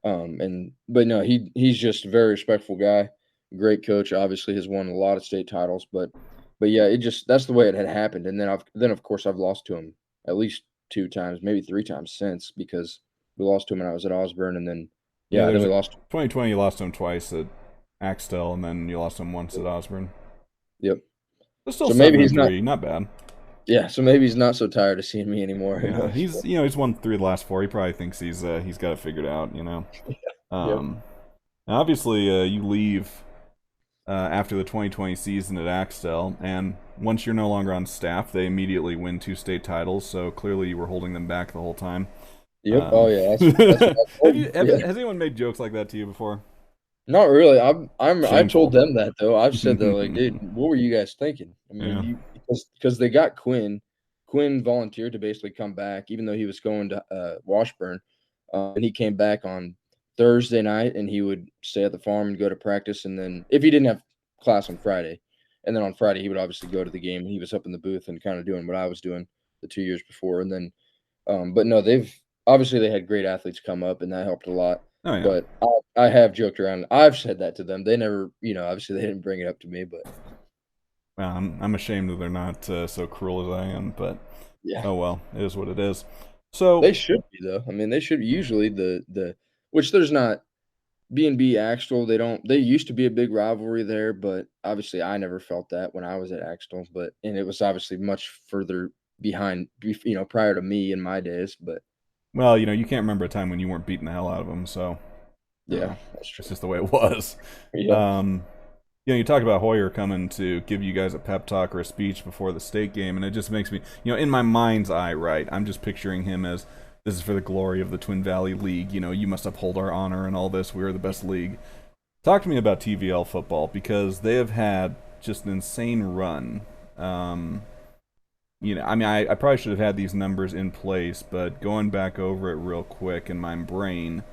no, he's just a very respectful guy, great coach. Obviously, has won a lot of state titles, but yeah, it just that's the way it had happened. And then of course I've lost to him at least 2 times, maybe 3 times since because we lost to him when I was at Osborne, and then yeah. then There's we a lost. 2020. You lost to him twice at Axtell, and then you lost him once at Osborne. Yep. But still So maybe seven he's and not. three, not bad. Yeah. So maybe he's not so tired of seeing me anymore. Who Yeah, knows? he's he's won 3 of the last 4. He probably thinks he's got it figured out. Yep. Um, Now obviously you leave after the 2020 season at Axtell, and once you're no longer on staff, they immediately win 2 state titles. So clearly you were holding them back the whole time. Yep. Oh Um, yeah. That's what I have told you him. Yeah. has anyone made jokes like that to you before? Not really. I told Shameful. them that though. I've said that like, dude, what were you guys thinking? I mean, Yeah. you because they got Quinn. Quinn volunteered to basically come back, even though he was going to Washburn, and he came back on Thursday night, and he would stay at the farm and go to practice, and then if he didn't have class on Friday, and then on Friday he would obviously go to the game. And he was up in the booth and kind of doing what I was doing the 2 years before, and then but no, they had great athletes come up, and that helped a lot. Oh yeah. But I have joked around. I've said that to them. They never, obviously they didn't bring it up to me, but Well, I'm ashamed that they're not so cruel as I am, but yeah, oh well, it is what it is. So they should be though. I mean, they should usually the which there's not B&B Axtell. They used to be a big rivalry there, but obviously I never felt that when I was at Axtell. And it was obviously much further behind, prior to me in my days. But well, you can't remember a time when you weren't beating the hell out of them, so yeah, that's it's true. just the way it was. Yeah. Um, you talk about Hoyer coming to give you guys a pep talk or a speech before the state game, and it just makes me, in my mind's eye, right, I'm just picturing him as this is for the glory of the Twin Valley League. You must uphold our honor and all this. We are the best league. Talk to me about TVL football because they have had just an insane run. I mean, I probably should have had these numbers in place, but going back over it real quick in my brain,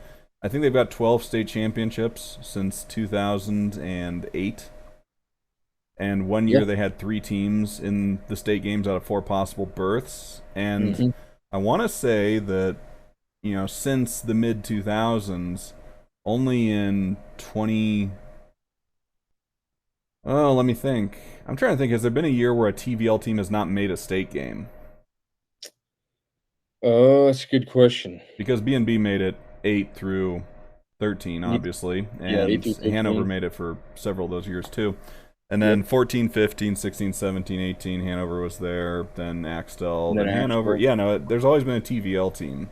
I think they've got 12 state championships since 2008. And one Yeah. year they had 3 teams in the state games out of 4 possible berths. And Hmm. I want to say that, since the mid 2000s, only in 20. Oh, let me think. I'm trying to think. Has there been a year where a TVL team has not made a state game? Oh, that's a good question. Because B&B made it 8 through 13, Ye- obviously, Yeah, eight and through Hanover 13. made it for several of those years too. And then Yep. 14, 15, 16, 17, 18, Hanover was there, then Axtell, And then then Hanover. Axtell. Yeah, no, there's always been a TVL team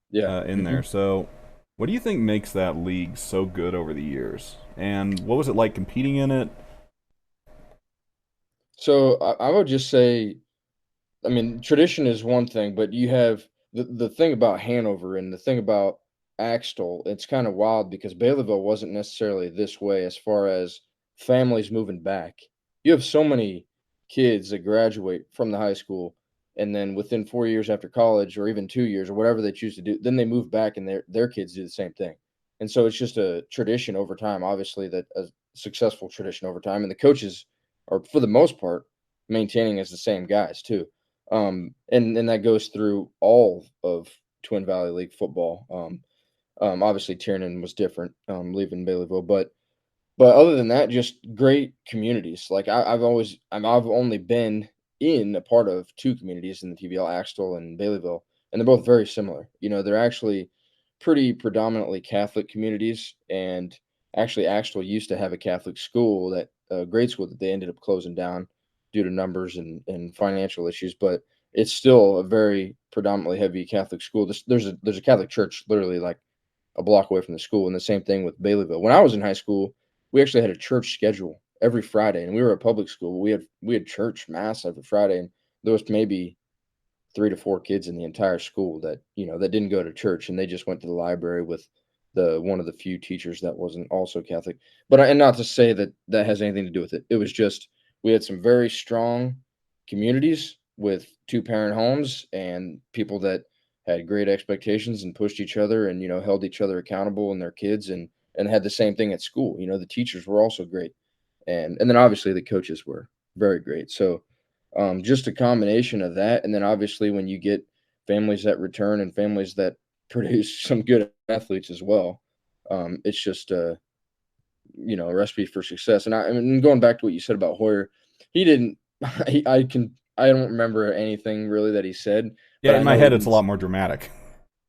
Yeah. in Hmm. there. So, what do you think makes that league so good over the years? And what was it like competing in it? So I would just say, I mean, tradition is one thing, but you have the thing about Hanover and the thing about Axtell. It's kind of wild because Baileyville wasn't necessarily this way as far as families moving back. You have so many kids that graduate from the high school, and then within 4 years after college, or even 2 years, or whatever they choose to do, then they move back, and their kids do the same thing. And so it's just a tradition over time. Obviously, that a successful tradition over time, and the coaches are for the most part maintaining as the same guys too. And that goes through all of Twin Valley League football. Obviously, Tiernan was different, leaving Baileyville, but other than that, just great communities. Like I've only been in a part of two communities in the TVL, Axtell and Baileyville, and they're both very similar. They're actually pretty predominantly Catholic communities, and actually Axtell used to have a Catholic school that grade school that they ended up closing down due to numbers and financial issues, but it's still a very predominantly heavy Catholic school. There's a Catholic church literally like a block away from the school, and the same thing with Baileyville. When I was in high school, we actually had a church schedule every Friday, and we were a public school. But we had church mass every Friday, and there was maybe 3 to 4 kids in the entire school that, that didn't go to church, and they just went to the library with the one of the few teachers that wasn't also Catholic. And not to say that that has anything to do with it. It was just we had some very strong communities with two-parent homes and people that had great expectations and pushed each other and, held each other accountable and their kids and had the same thing at school. The teachers were also great. And then obviously the coaches were very great. So just a combination of that, and then obviously when you get families that return and families that produce some good athletes as well, it's just a recipe for success. And I mean, going back to what you said about Hoyer, he didn't. I don't remember anything really that he said, Yeah, but in I my know he head, it's a didn't. lot more dramatic.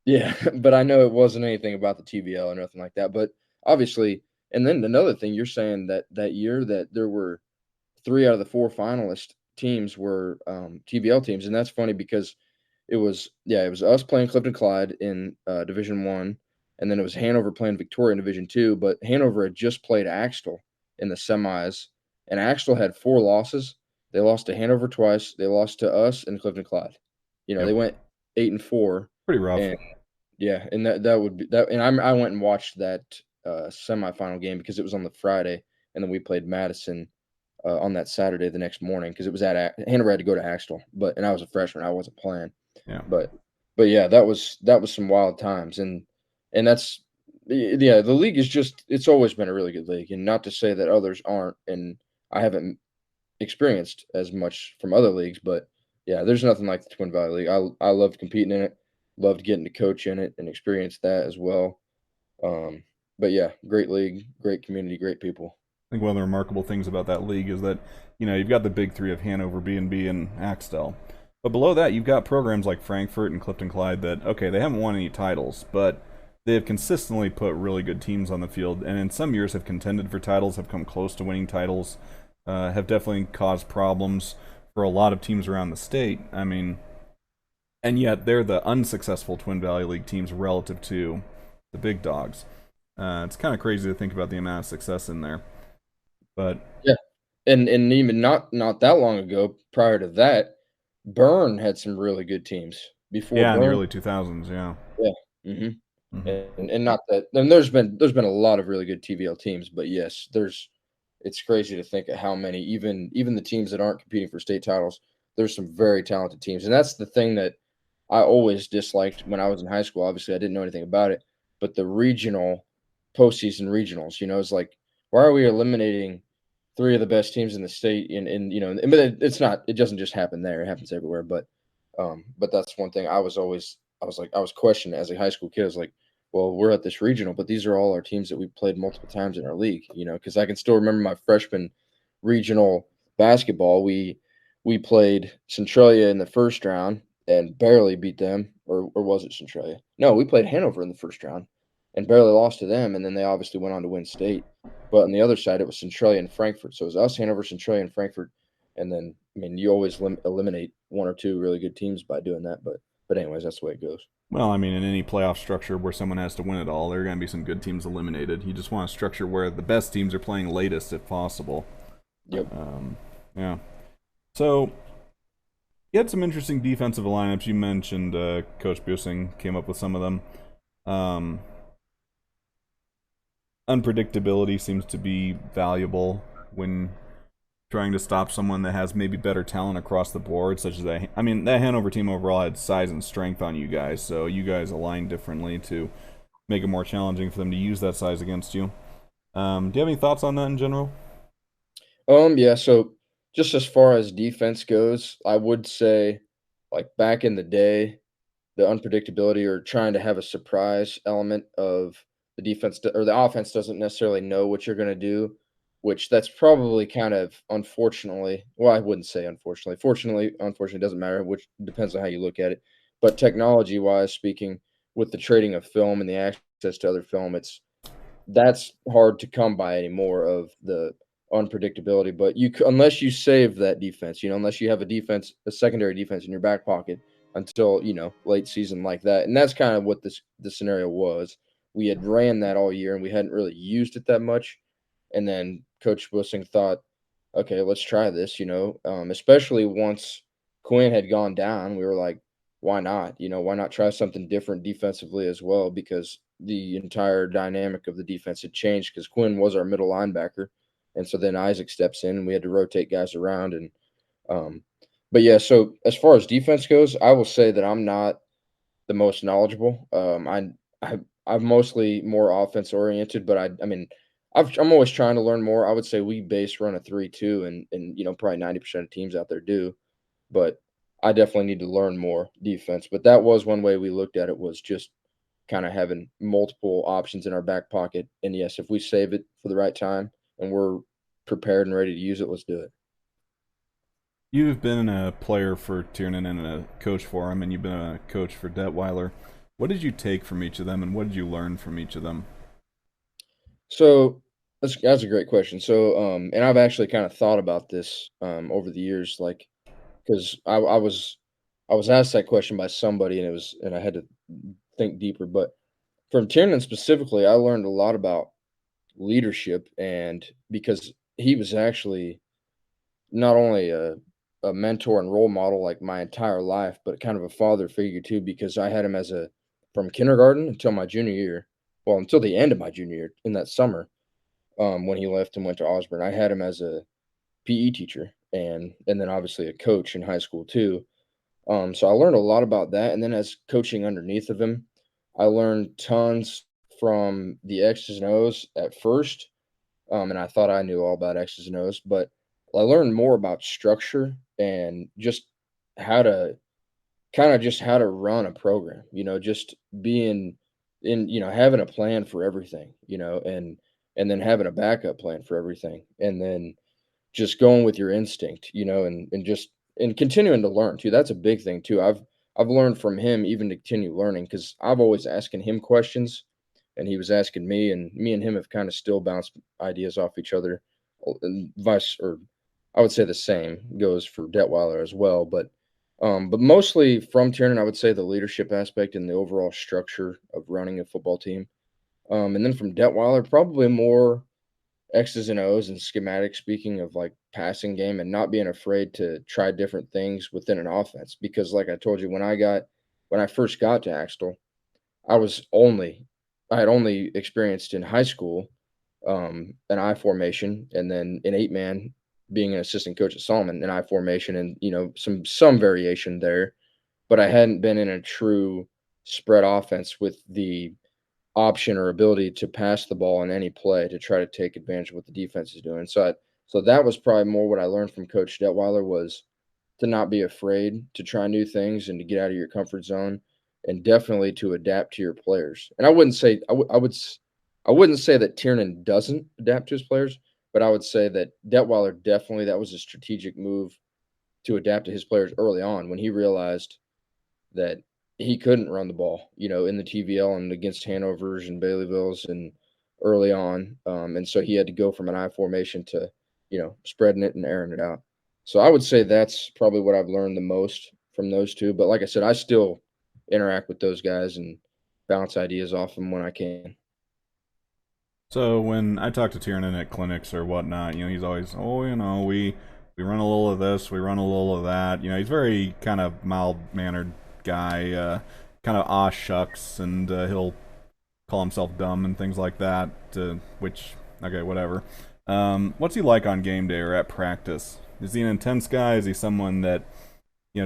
Yeah, but I know it wasn't anything about the TBL or nothing like that. But obviously, and then another thing you're saying that year that there were 3 out of the 4 finalist teams were, TBL teams, and that's funny because it was us playing Clifton Clyde in, Division 1, and then it was Hanover playing Victoria in Division 2, but Hanover had just played Axtell in the semis, and Axtell had 4 losses. They lost to Hanover twice, they lost to us and Clifton Clyde. Yep, They went 8 and 4, pretty rough. and yeah, and that would be that, and I went and watched that, semifinal game because it was on the Friday, and then we played Madison on that Saturday the next morning because it was Hanover had to go to Axtell, and I was a freshman, I wasn't playing, Yeah. but yeah, that was some wild times, and that's yeah, the league is just it's always been a really good league, and not to say that others aren't, and I haven't experienced as much from other leagues, but yeah, there's nothing like the Twin Valley League. I loved competing in it, loved getting to coach in it and experience that as well. Um, but yeah, great league, great community, great people. I think one of the remarkable things about that league is that you've got the big three of Hanover, B&B, and Axtell, but below that you've got programs like Frankfurt and Clifton Clyde that okay they haven't won any titles, but they have consistently put really good teams on the field, and in some years have contended for titles, have come close to winning titles, have definitely caused problems for a lot of teams around the state. I mean, and yet they're the unsuccessful Twin Valley League teams relative to the big dogs. It's kind of crazy to think about the amount of success in there. But Yeah, and even not that long ago, prior to that, Byrne had some really good teams. Before yeah, in the Byrne, early 2000s, yeah. yeah, mhm, Hmm. and not that and there's been a lot of really good TVL teams, but yes, it's crazy to think of how many even the teams that aren't competing for state titles, there's some very talented teams, and that's the thing that I always disliked when I was in high school. Obviously, I didn't know anything about it, but the regional postseason regionals, it's like, why are we eliminating 3 of the best teams in the state? But it's not. It doesn't just happen there. It happens everywhere. But that's one thing I was questioning as a high school kid. I was like, well, we're at this regional, but these are all our teams that we've played multiple times in our league. Because I can still remember my freshman regional basketball. We played Centralia in the first round and barely beat them, or was it Centralia? No, we played Hanover in the first round and barely lost to them, and then they obviously went on to win state. But on the other side, it was Centralia and Frankfurt. So it was us, Hanover, Centralia, and Frankfurt. And then, I mean, you always eliminate 1 or 2 really good teams by doing that. But anyways, that's the way it goes. Well, I mean, in any playoff structure where someone has to win it all, there are going to be some good teams eliminated. You just want a structure where the best teams are playing latest if possible. Yep. Yeah. So, you had some interesting defensive lineups. You mentioned Coach Busing came up with some of them. Um, Unpredictability seems to be valuable when trying to stop someone that has maybe better talent across the board, such as that. I mean, that Hanover team overall had size and strength on you guys, so you guys aligned differently to make it more challenging for them to use that size against you. Do you have any thoughts on that in general? Yeah. So just as far as defense goes, I would say, like back in the day, the unpredictability or trying to have a surprise element of the defense or the offense doesn't necessarily know what you're going to do, which that's probably kind of unfortunately, well, I wouldn't say unfortunately. Fortunately, unfortunately, it doesn't matter, which depends on how you look at it. But technology wise speaking, with the trading of film and the access to other film, that's hard to come by anymore of the unpredictability, but unless you save that defense, unless you have a secondary defense in your back pocket until, late season like that. And that's kind of what the scenario was. We had ran that all year and we hadn't really used it that much. And then Coach Bussing thought, okay, let's try this, especially once Quinn had gone down, we were like, why not? Why not try something different defensively as well? Because the entire dynamic of the defense had changed because Quinn was our middle linebacker. And so then Isaac steps in and we had to rotate guys around. And, um, but yeah, so as far as defense goes, I will say that I'm not the most knowledgeable. I'm mostly more offense oriented, but I mean, I'm always trying to learn more. I would say we base run a 3-2, and probably 90% of teams out there do, but I definitely need to learn more defense. But that was one way we looked at it was just kind of having multiple options in our back pocket. And yes, if we save it for the right time and we're prepared and ready to use it, let's do it. You've been a player for Tiernan and a coach for him, and you've been a coach for Detweiler. What did you take from each of them, and what did you learn from each of them? So that's a great question. So, and I've actually kind of thought about this over the years, like because I was asked that question by somebody, and I had to think deeper. But from Tiernan specifically, I learned a lot about leadership, and because he was actually not only a mentor and role model like my entire life, but kind of a father figure too, because I had him as a from kindergarten until my junior year. Well, until the end of my junior year in that summer, when he left and went to Osborne, I had him as a PE teacher and then obviously a coach in high school too. So I learned a lot about that, and then as coaching underneath of him, I learned tons from the X's and O's at first, and I thought I knew all about X's and O's, but I learned more about structure and just how to just how to run a program, just being having a plan for everything, and then having a backup plan for everything. And then just going with your instinct, and just and continuing to learn too. That's a big thing too. I've learned from him even to continue learning because I've always asking him questions and he was asking me, and me and him have kind of still bounced ideas off each other, and vice or I would say the same goes for Detweiler as well. But mostly from Tiernan, I would say the leadership aspect and the overall structure of running a football team. And then from Detweiler, probably more X's and O's and schematic speaking of like passing game and not being afraid to try different things within an offense. Because like I told you, when I first got to Axtell, I was only I had only experienced in high school an I formation and then an 8-man being an assistant coach at Solomon, an I formation and some variation there, but I hadn't been in a true spread offense with the option or ability to pass the ball in any play to try to take advantage of what the defense is doing. So that was probably more what I learned from Coach Detweiler was to not be afraid to try new things and to get out of your comfort zone, and definitely to adapt to your players. And I wouldn't say I wouldn't say that Tiernan doesn't adapt to his players, but I would say that Detweiler definitely that was a strategic move to adapt to his players early on when he realized that he couldn't run the ball, in the TVL and against Hanover's and Baileyville's and early on. And so he had to go from an I formation to, spreading it and airing it out. So I would say that's probably what I've learned the most from those two. But like I said, I still interact with those guys and bounce ideas off them when I can. So when I talk to Tiernan at clinics or whatnot, he's always, oh, we run a little of this, we run a little of that. He's very kind of mild mannered guy, kind of aw shucks, and he'll call himself dumb and things like that. Which, okay, whatever. What's he like on game day or at practice? Is he an intense guy? Is he someone that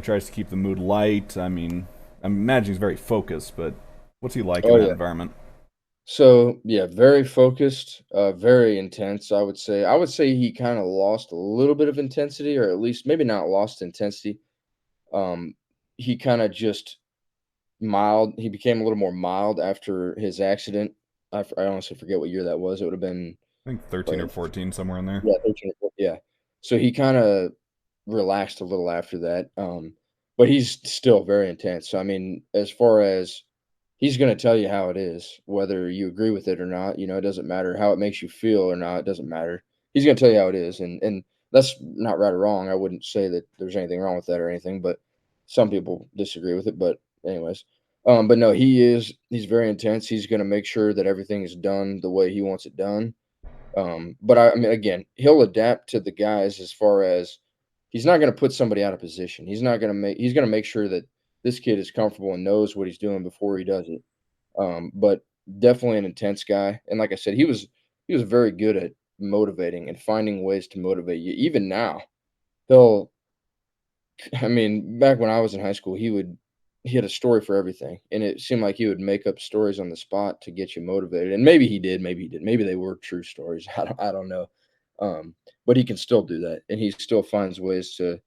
tries to keep the mood light? I mean, I imagine he's very focused, but what's he like in Oh that yeah. environment? So yeah, very focused, very intense. I would say. I would say he kind of lost a little bit of intensity, or at least maybe not lost intensity. Um, he kind of just mild. He became a little more mild after his accident. I honestly forget what year that was. It would have been I think 13 or like 14, somewhere in there. yeah, 13 or 14, yeah. So he kinda relaxed a little after that, but he's still very intense. So, I mean, as far as he's gonna tell you how it is, whether you agree with it or not, it doesn't matter how it makes you feel or not, it doesn't matter. He's gonna tell you how it is, and that's not right or wrong. I wouldn't say that there's anything wrong with that or anything, but some people disagree with it. But anyways, but no, he's very intense. He's gonna make sure that everything is done the way he wants it done. But I mean, again, he'll adapt to the guys as far as he's not going to put somebody out of position. He's going to make sure that this kid is comfortable and knows what he's doing before he does it. But definitely an intense guy. And like I said, he was very good at motivating and finding ways to motivate you. Even now, he'll I mean, back when I was in high school, he had a story for everything, and it seemed like he would make up stories on the spot to get you motivated. And maybe he did, maybe he did, maybe they were true stories. I don't know, but he can still do that, and he still finds ways to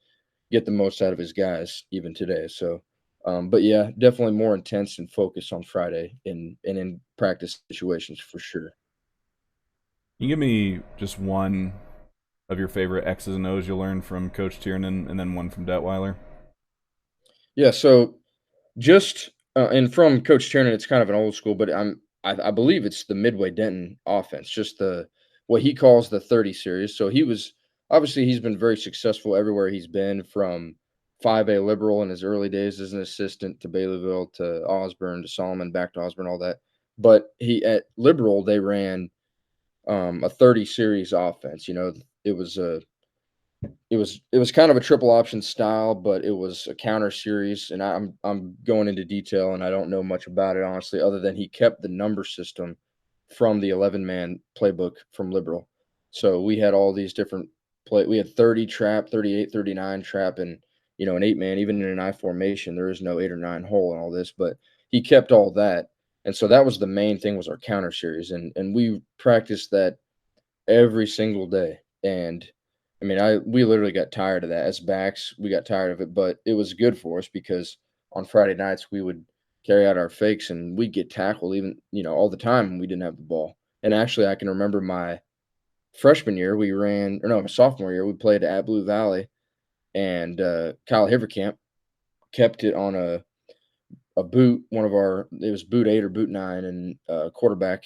get the most out of his guys even today. So, but yeah, definitely more intense and focused on Friday in practice situations for sure. Can you give me just one of your favorite X's and O's you learned from Coach Tiernan, and then one from Detweiler? Yeah, so just and from Coach Tiernan, it's kind of an old school, but I believe it's the Midway Denton offense, just the what he calls the 30 series. So he's been very successful everywhere he's been, from 5A Liberal in his early days as an assistant to Baileyville to Osborne to Solomon back to Osborne, all that. But he at Liberal they ran a 30 series offense. It was a it was kind of a triple option style, but it was a counter series, and I'm going into detail, and I don't know much about it honestly, other than he kept the number system from the 11-man playbook from Liberal. So we had all these different play. We had 30 trap, 38, 39 trap, and an 8-man. Even in an I formation, there is no 8 or 9 hole and all this, but he kept all that, and so that was the main thing was our counter series, and we practiced that every single day. And I mean, we literally got tired of that as backs. We got tired of it, but it was good for us because on Friday nights we would carry out our fakes and we'd get tackled even, all the time when we didn't have the ball. And actually, I can remember my freshman year, we ran, or no, my sophomore year, we played at Blue Valley, and Kyle Hiverkamp kept it on a boot, it was boot 8 or boot 9 and quarterback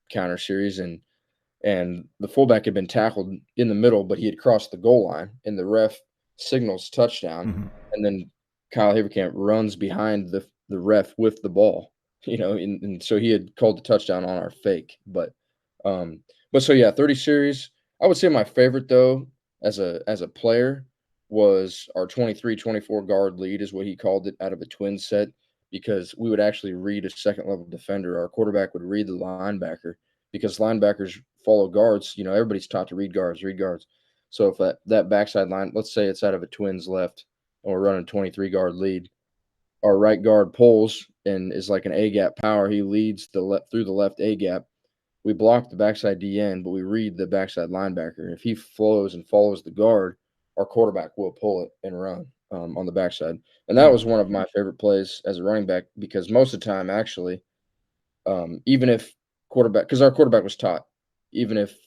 counter series. And the fullback had been tackled in the middle, but he had crossed the goal line, and the ref signals touchdown, Mm-hmm. and then Kyle Haverkamp runs behind the ref with the ball, and so he had called the touchdown on our fake. Um, but so yeah, 30 series. I would say my favorite though, as a player, was our 23-24 guard lead, is what he called it, out of a twin set, because we would actually read a second level defender. Our quarterback would read the linebacker because linebackers follow guards. Everybody's taught to read guards. So if that backside line, let's say it's out of a twins left, and we're running 23 guard lead, our right guard pulls and is like an A gap power. He leads through the left A gap. We block the backside DN, but we read the backside linebacker. If he flows and follows the guard, our quarterback will pull it and run on the backside. And that Hmm. was one of my favorite plays as a running back because most of the time, actually, even if quarterback, because our quarterback was taught, even if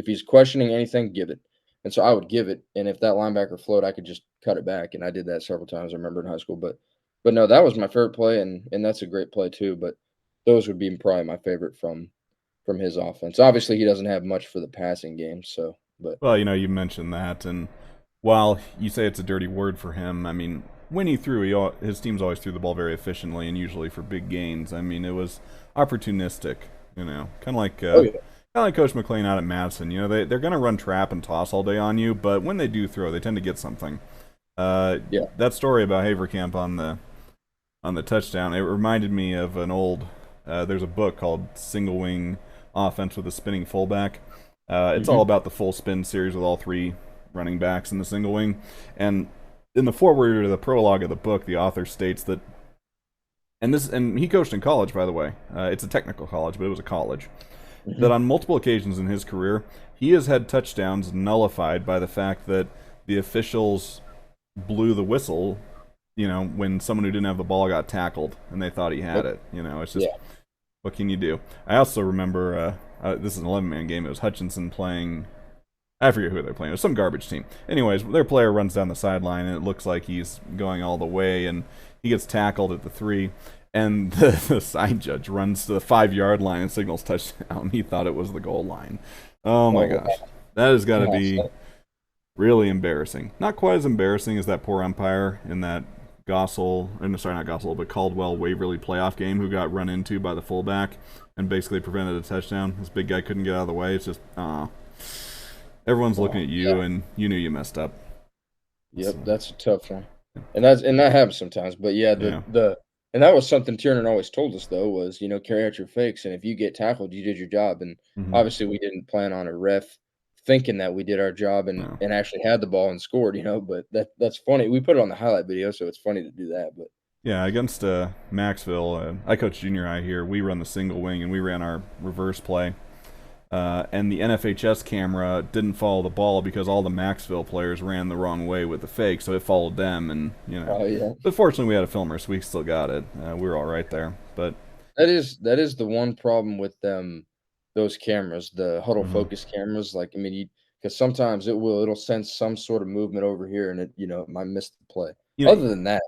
he's questioning anything, give it. And so I would give it, and if that linebacker flowed, I could just cut it back, and I did that several times. I remember in high school, but no, that was my favorite play, and that's a great play too. But those would be probably my favorite from his offense. Obviously, he doesn't have much for the passing game, so but Well, you mentioned that, and while you say it's a dirty word for him, I mean, when he threw, his teams always threw the ball very efficiently and usually for big gains. I mean, it was opportunistic, oh yeah, kind of like Coach McLean out at Madison. They're going to run trap and toss all day on you, but when they do throw, they tend to get something. yeah, That story about Haverkamp on the touchdown, it reminded me of an old. There's a book called Single Wing Offense with a Spinning Fullback. It's all hmm, about the full spin series with all three running backs in the single wing. And in the foreword or the prologue of the book, the author states that, and he coached in college, by the way. It's a technical college, but it was a college. That hmm, on multiple occasions in his career, he has had touchdowns nullified by the fact that the officials blew the whistle when someone who didn't have the ball got tackled and they thought he had Yep. it. It's just, Yeah. what can you do? I also remember this is an 11-man game. It was Hutchinson playing. I forget who they're playing. It was some garbage team. Anyways, their player runs down the sideline and it looks like he's going all the way, and he gets tackled at the 3. And the side judge runs to the 5-yard line and signals touchdown. He thought it was the goal line. Oh my Oh, gosh, that has got to gosh. be really embarrassing. Not quite as embarrassing as that poor umpire in that sorry, not Gossel, but Caldwell Waverly playoff game who got run into by the fullback and basically prevented a touchdown. This big guy couldn't get out of the way. It's just, everyone's looking at Yeah. you, and you knew you messed up. Yep. So, That's a tough one. And that happens sometimes. But yeah, yeah. and that was something Tiernan always told us though was, carry out your fakes, and if you get tackled, you did your job. And Hmm. obviously we didn't plan on a ref thinking that we did our job and No. and actually had the ball and scored, but that's funny. We put it on the highlight video, so it's funny to do that. But Yeah, against Maxville, I coach junior high here. We run the single wing, and we ran our reverse play. And the NFHS camera didn't follow the ball because all the Maxville players ran the wrong way with the fake, so it followed them. And. oh yeah. But fortunately, we had a filmer, so we still got it. We were all right there. But That is the one problem with them, those cameras, the huddle mhm. focus cameras. Like, I mean, because sometimes it'll sense some sort of movement over here, and it might miss the play. you know, Other than that,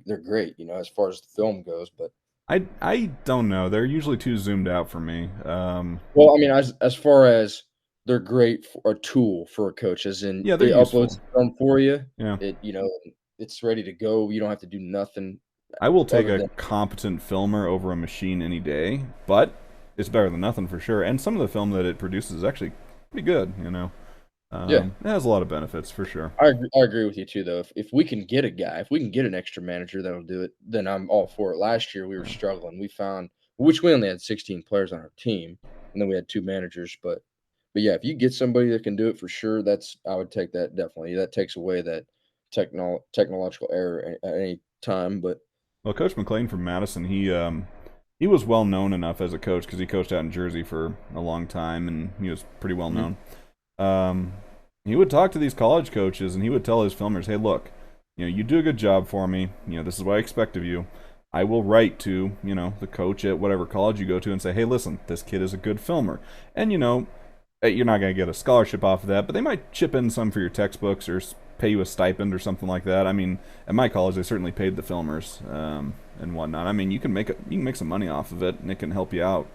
they're great, as far as the film goes. But I don't know. They're usually too zoomed out for me. well, I mean, as far as they're great for a tool for a coach, as in Yeah, they're it uploads useful. the film for you. Yeah, It's ready to go. You don't have to do nothing I will take other a than competent filmer over a machine any day, but it's better than nothing for sure. And some of the film that it produces is actually pretty good. yeah. It has a lot of benefits for sure. I agree with you too, though. If we can get a guy, if we can get an extra manager that'll do it, then I'm all for it. Last year we were Yeah. struggling. Which we only had 16 players on our team, and then we had two managers. But yeah, if you get somebody that can do it for sure, I would take that definitely. That takes away that technological error at any time. But Well, Coach McLean from Madison, he was well known enough as a coach because he coached out in Jersey for a long time, and he was pretty well mhm, known. Um, he would talk to these college coaches, and he would tell his filmers, "Hey, look, you do a good job for me. This is what I expect of you. I will write to the coach at whatever college you go to and say, hey, listen, this kid is a good filmer, and you're not going to get a scholarship off of that, but they might chip in some for your textbooks or pay you a stipend or something like that. I mean, at my college, they certainly paid the filmers and whatnot. I mean, you can make some money off of it, and it can help you out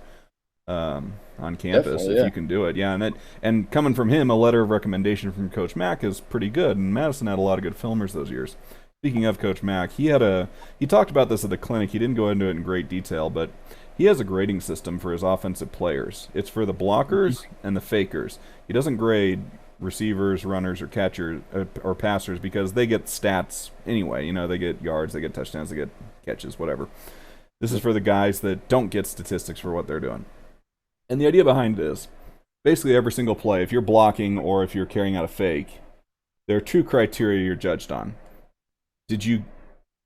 on campus definitely, if yeah. you can do it. Yeah, and coming from him, a letter of recommendation from Coach Mack is pretty good. And Madison had a lot of good filmers those years. Speaking of Coach Mack, he talked about this at the clinic. He didn't go into it in great detail, but he has a grading system for his offensive players. It's for the Mhm. blockers and the fakers. He doesn't grade receivers, runners, or catchers or passers because they get stats anyway. They get yards, they get touchdowns, they get catches, whatever. This is Yep. for the guys that don't get statistics for what they're doing. And the idea behind it is basically every single play, if you're blocking or if you're carrying out a fake, there are two criteria you're judged on. Did you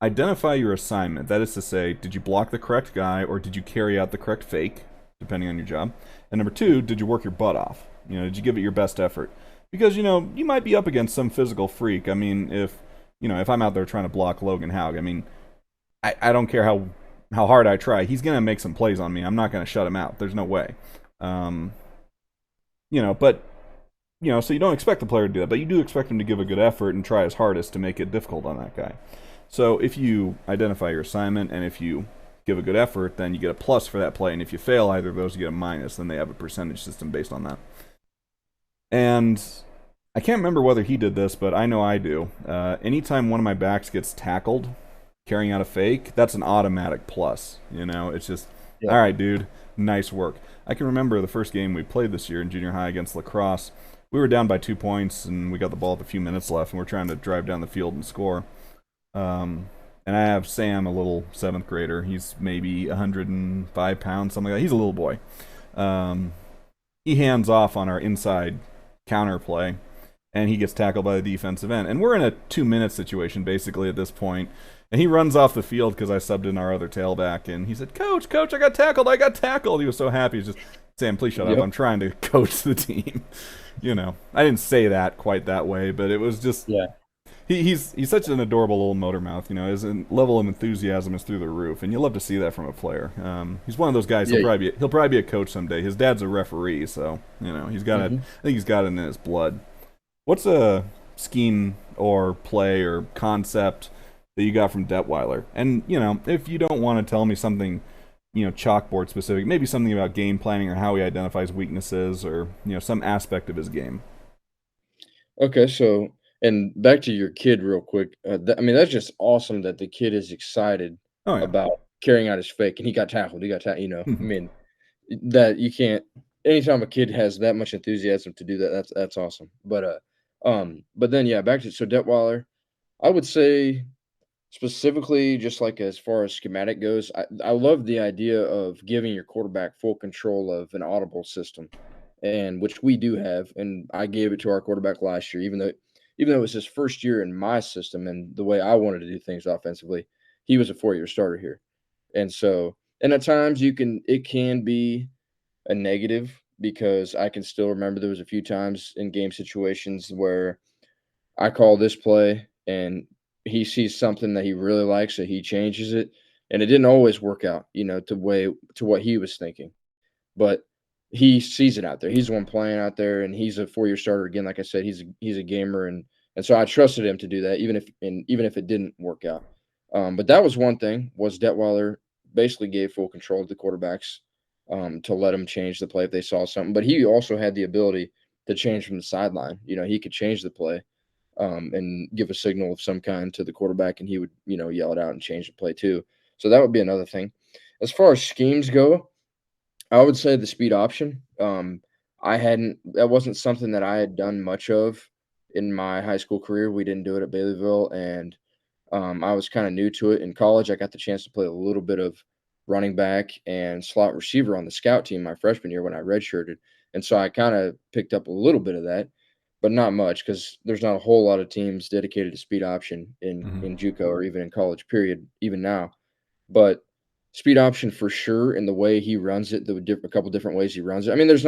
identify your assignment? That is to say, did you block the correct guy or did you carry out the correct fake, depending on your job? And number two, did you work your butt off? Did you give it your best effort? Because, you might be up against some physical freak. I mean, if I'm out there trying to block Logan Haug, I mean, I don't care how hard I try. He's going to make some plays on me. I'm not going to shut him out. There's no way. Um, but so you don't expect the player to do that, but you do expect him to give a good effort and try his hardest to make it difficult on that guy. So if you identify your assignment and if you give a good effort, then you get a plus for that play. And if you fail either of those, you get a minus. Then they have a percentage system based on that. And I can't remember whether he did this, but I know I do. Anytime one of my backs gets tackled carrying out a fake, that's an automatic plus. It's just, Yeah. all right, dude, nice work. I can remember the first game we played this year in junior high against La Crosse. We were down by 2 points, and we got the ball with a few minutes left, and we're trying to drive down the field and score. And I have Sam, a little seventh grader. He's maybe 105 pounds, something like that. He's a little boy. Um, he hands off on our inside counter play, and he gets tackled by the defensive end. And we're in a 2-minute situation, basically, at this point. And he runs off the field because I subbed in our other tailback, and he said, Coach, I got tackled, I got tackled. He was so happy. He's just, Sam, please shut up. Yep. I'm trying to coach the team. I didn't say that quite that way, but it was just, Yeah. He's such an adorable little motor mouth. You know, his level of enthusiasm is through the roof, and you love to see that from a player. He's one of those guys. Yeah. He'll probably be a coach someday. His dad's a referee, so you know he's got it. Hmm. I think he's got it in his blood. What's a scheme or play or concept that you got from Detweiler? And you know, if you don't want to tell me something, you know, chalkboard specific, maybe something about game planning or how he identifies weaknesses or you know some aspect of his game. Okay, so and back to your kid real quick. I mean, that's just awesome that the kid is excited Oh yeah. about carrying out his fake, and he got tackled. He got tackled. I mean, that you can't. Anytime a kid has that much enthusiasm to do that, that's awesome. But then yeah, back to so Detweiler. I would say specifically, just like as far as schematic goes, I love the idea of giving your quarterback full control of an audible system, and which we do have. And I gave it to our quarterback last year, even though it was his first year in my system and the way I wanted to do things offensively. He was a 4-year starter here, and so and at times it can be a negative because I can still remember there was a few times in game situations where I call this play and he sees something that he really likes, so he changes it, and it didn't always work out, to what he was thinking. But he sees it out there. He's the one playing out there, and he's a 4-year starter again. Like I said, he's a gamer, and so I trusted him to do that, even if it didn't work out. But that was one thing was Detweiler basically gave full control to the quarterbacks to let them change the play if they saw something. But he also had the ability to change from the sideline. He could change the play and give a signal of some kind to the quarterback, and he would, yell it out and change the play too. So that would be another thing. As far as schemes go, I would say the speed option. That wasn't something that I had done much of in my high school career. We didn't do it at Baileyville, and I was kind of new to it. In college, I got the chance to play a little bit of running back and slot receiver on the scout team my freshman year when I redshirted, and so I kind of picked up a little bit of that, but not much because there's not a whole lot of teams dedicated to speed option in Hmm. in JUCO or even in college. Period. Even now, but speed option for sure. And the way he runs it, a couple different ways he runs it. I mean, there's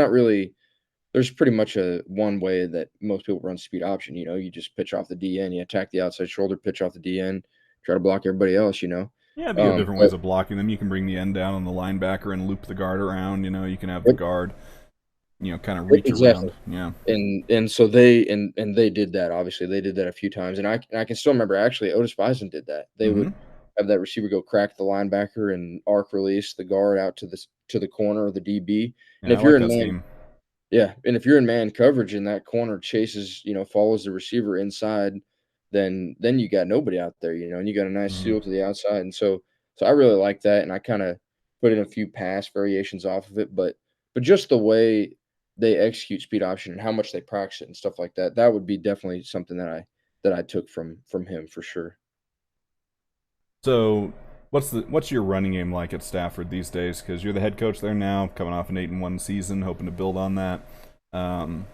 pretty much a one way that most people run speed option. You just pitch off the DN, you attack the outside shoulder, pitch off the DN, try to block everybody else. Yeah, but you have different But ways of blocking them. You can bring the end down on the linebacker and loop the guard around. You know, you can have the yep, guard, you know, kind of yep, reach exactly. around. Yeah. And so they did that. Obviously, they did that a few times, and I can still remember actually Otis Bison did that. They Mm-hmm. would have that receiver go crack the linebacker and arc release the guard out to the corner of the DB. And Yeah, I if you're like in that man scheme. Yeah, and if you're in man coverage and that corner chases, follows the receiver inside, then you got nobody out there, and you got a nice Mm-hmm. seal to the outside. And so I really like that, and I kind of put in a few pass variations off of it, but just the way they execute speed option and how much they practice it and stuff like that, that would be definitely something that I took from him for sure. So, what's your running game like at Stafford these days? Because you're the head coach there now, coming off an 8-1 season, hoping to build on that. Um,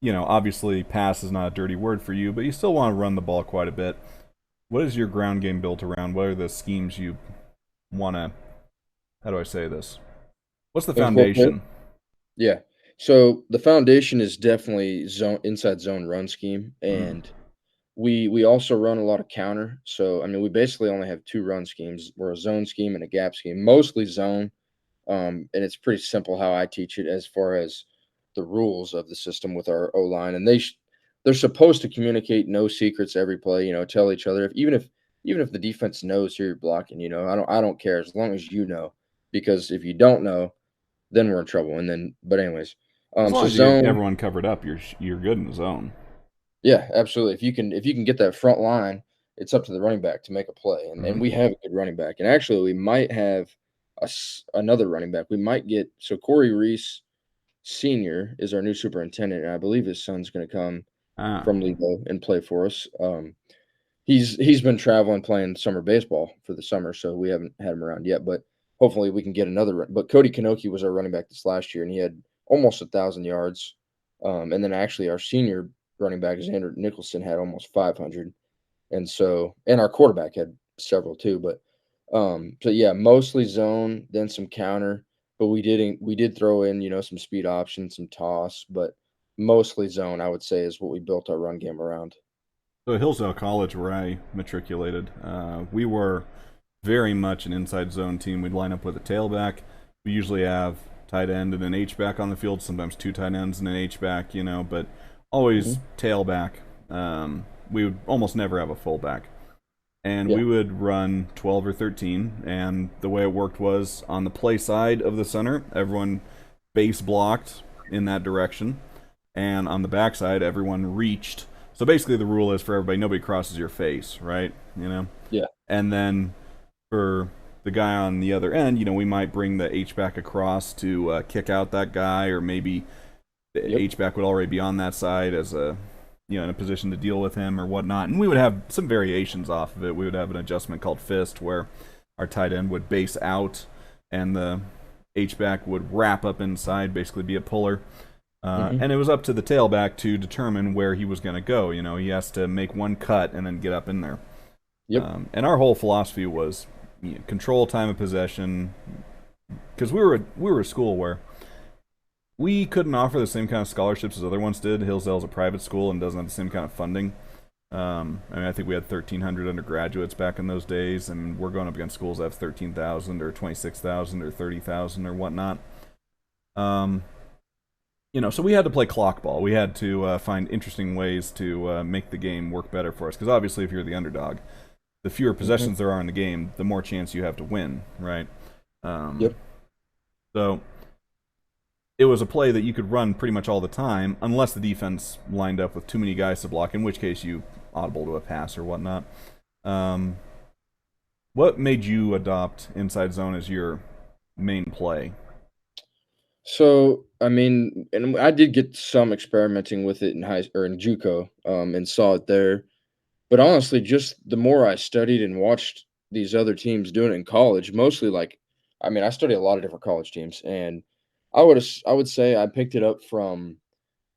you know, obviously, pass is not a dirty word for you, but you still want to run the ball quite a bit. What is your ground game built around? What are the schemes you want to? How do I say this? What's the Incorporate. foundation? Yeah. So the foundation is definitely inside zone run scheme, Mm. and we also run a lot of counter. So I mean, we basically only have two run schemes. We're a zone scheme and a gap scheme, mostly zone. And it's pretty simple how I teach it as far as the rules of the system with our O line, and they're supposed to communicate no secrets every play. Tell each other even if the defense knows who you're blocking. I don't care as long as you know, because if you don't know, then we're in trouble. And then, but anyways, As long so as you get zone. everyone covered up, you're good in the zone. Yeah, absolutely. If you can get that front line, it's up to the running back to make a play, and Mm-hmm. we have a good running back. And actually, we might have another running back. We might get so Corey Reese Senior is our new superintendent, and I believe his son's going to come Ah, from Levo and play for us. He's been traveling playing summer baseball for the summer, so we haven't had him around yet. But hopefully, we can get another. But Cody Kanoki was our running back this last year, and he had almost 1,000 yards. And then actually, our senior running back Xander Nicholson had almost 500, and our quarterback had several too. But so yeah, mostly zone, then some counter. But we did throw in some speed options, some toss, but mostly zone. I would say is what we built our run game around. So at Hillsdale College, where I matriculated, we were very much an inside zone team. We'd line up with a tailback. We usually have tight end and an H back on the field. Sometimes two tight ends and an H back, but always Hmm. tailback. We would almost never have a fullback, and Yeah. we would run 12 or 13. And the way it worked was on the play side of the center, everyone base blocked in that direction, and on the backside, everyone reached. So basically, the rule is for everybody, nobody crosses your face, right? Yeah. And then for the guy on the other end, we might bring the H back across to kick out that guy, or maybe the Yep. H back would already be on that side as in a position to deal with him or whatnot. And we would have some variations off of it. We would have an adjustment called fist, where our tight end would base out, and the H back would wrap up inside, basically be a puller. Hmm. And it was up to the tailback to determine where he was going to go. He has to make one cut and then get up in there. Yep. And our whole philosophy was control time of possession, because we were a school where we couldn't offer the same kind of scholarships as other ones did. Hillsdale's a private school and doesn't have the same kind of funding. I think we had 1,300 undergraduates back in those days, and we're going up against schools that have 13,000 or 26,000 or 30,000 or whatnot. Um, so we had to play clock ball. We had to find interesting ways to make the game work better for us. Because obviously, if you're the underdog, the fewer Hmm. possessions there are in the game, the more chance you have to win, right? Um, Yep. so it was a play that you could run pretty much all the time, unless the defense lined up with too many guys to block, in which case you audible to a pass or whatnot. Um, what made you adopt inside zone as your main play? So, I mean, and I did get some experimenting with it in high or in JUCO, and saw it there. But honestly, just the more I studied and watched these other teams doing it in college, mostly like, I mean, I studied a lot of different college teams, and I would say I picked it up from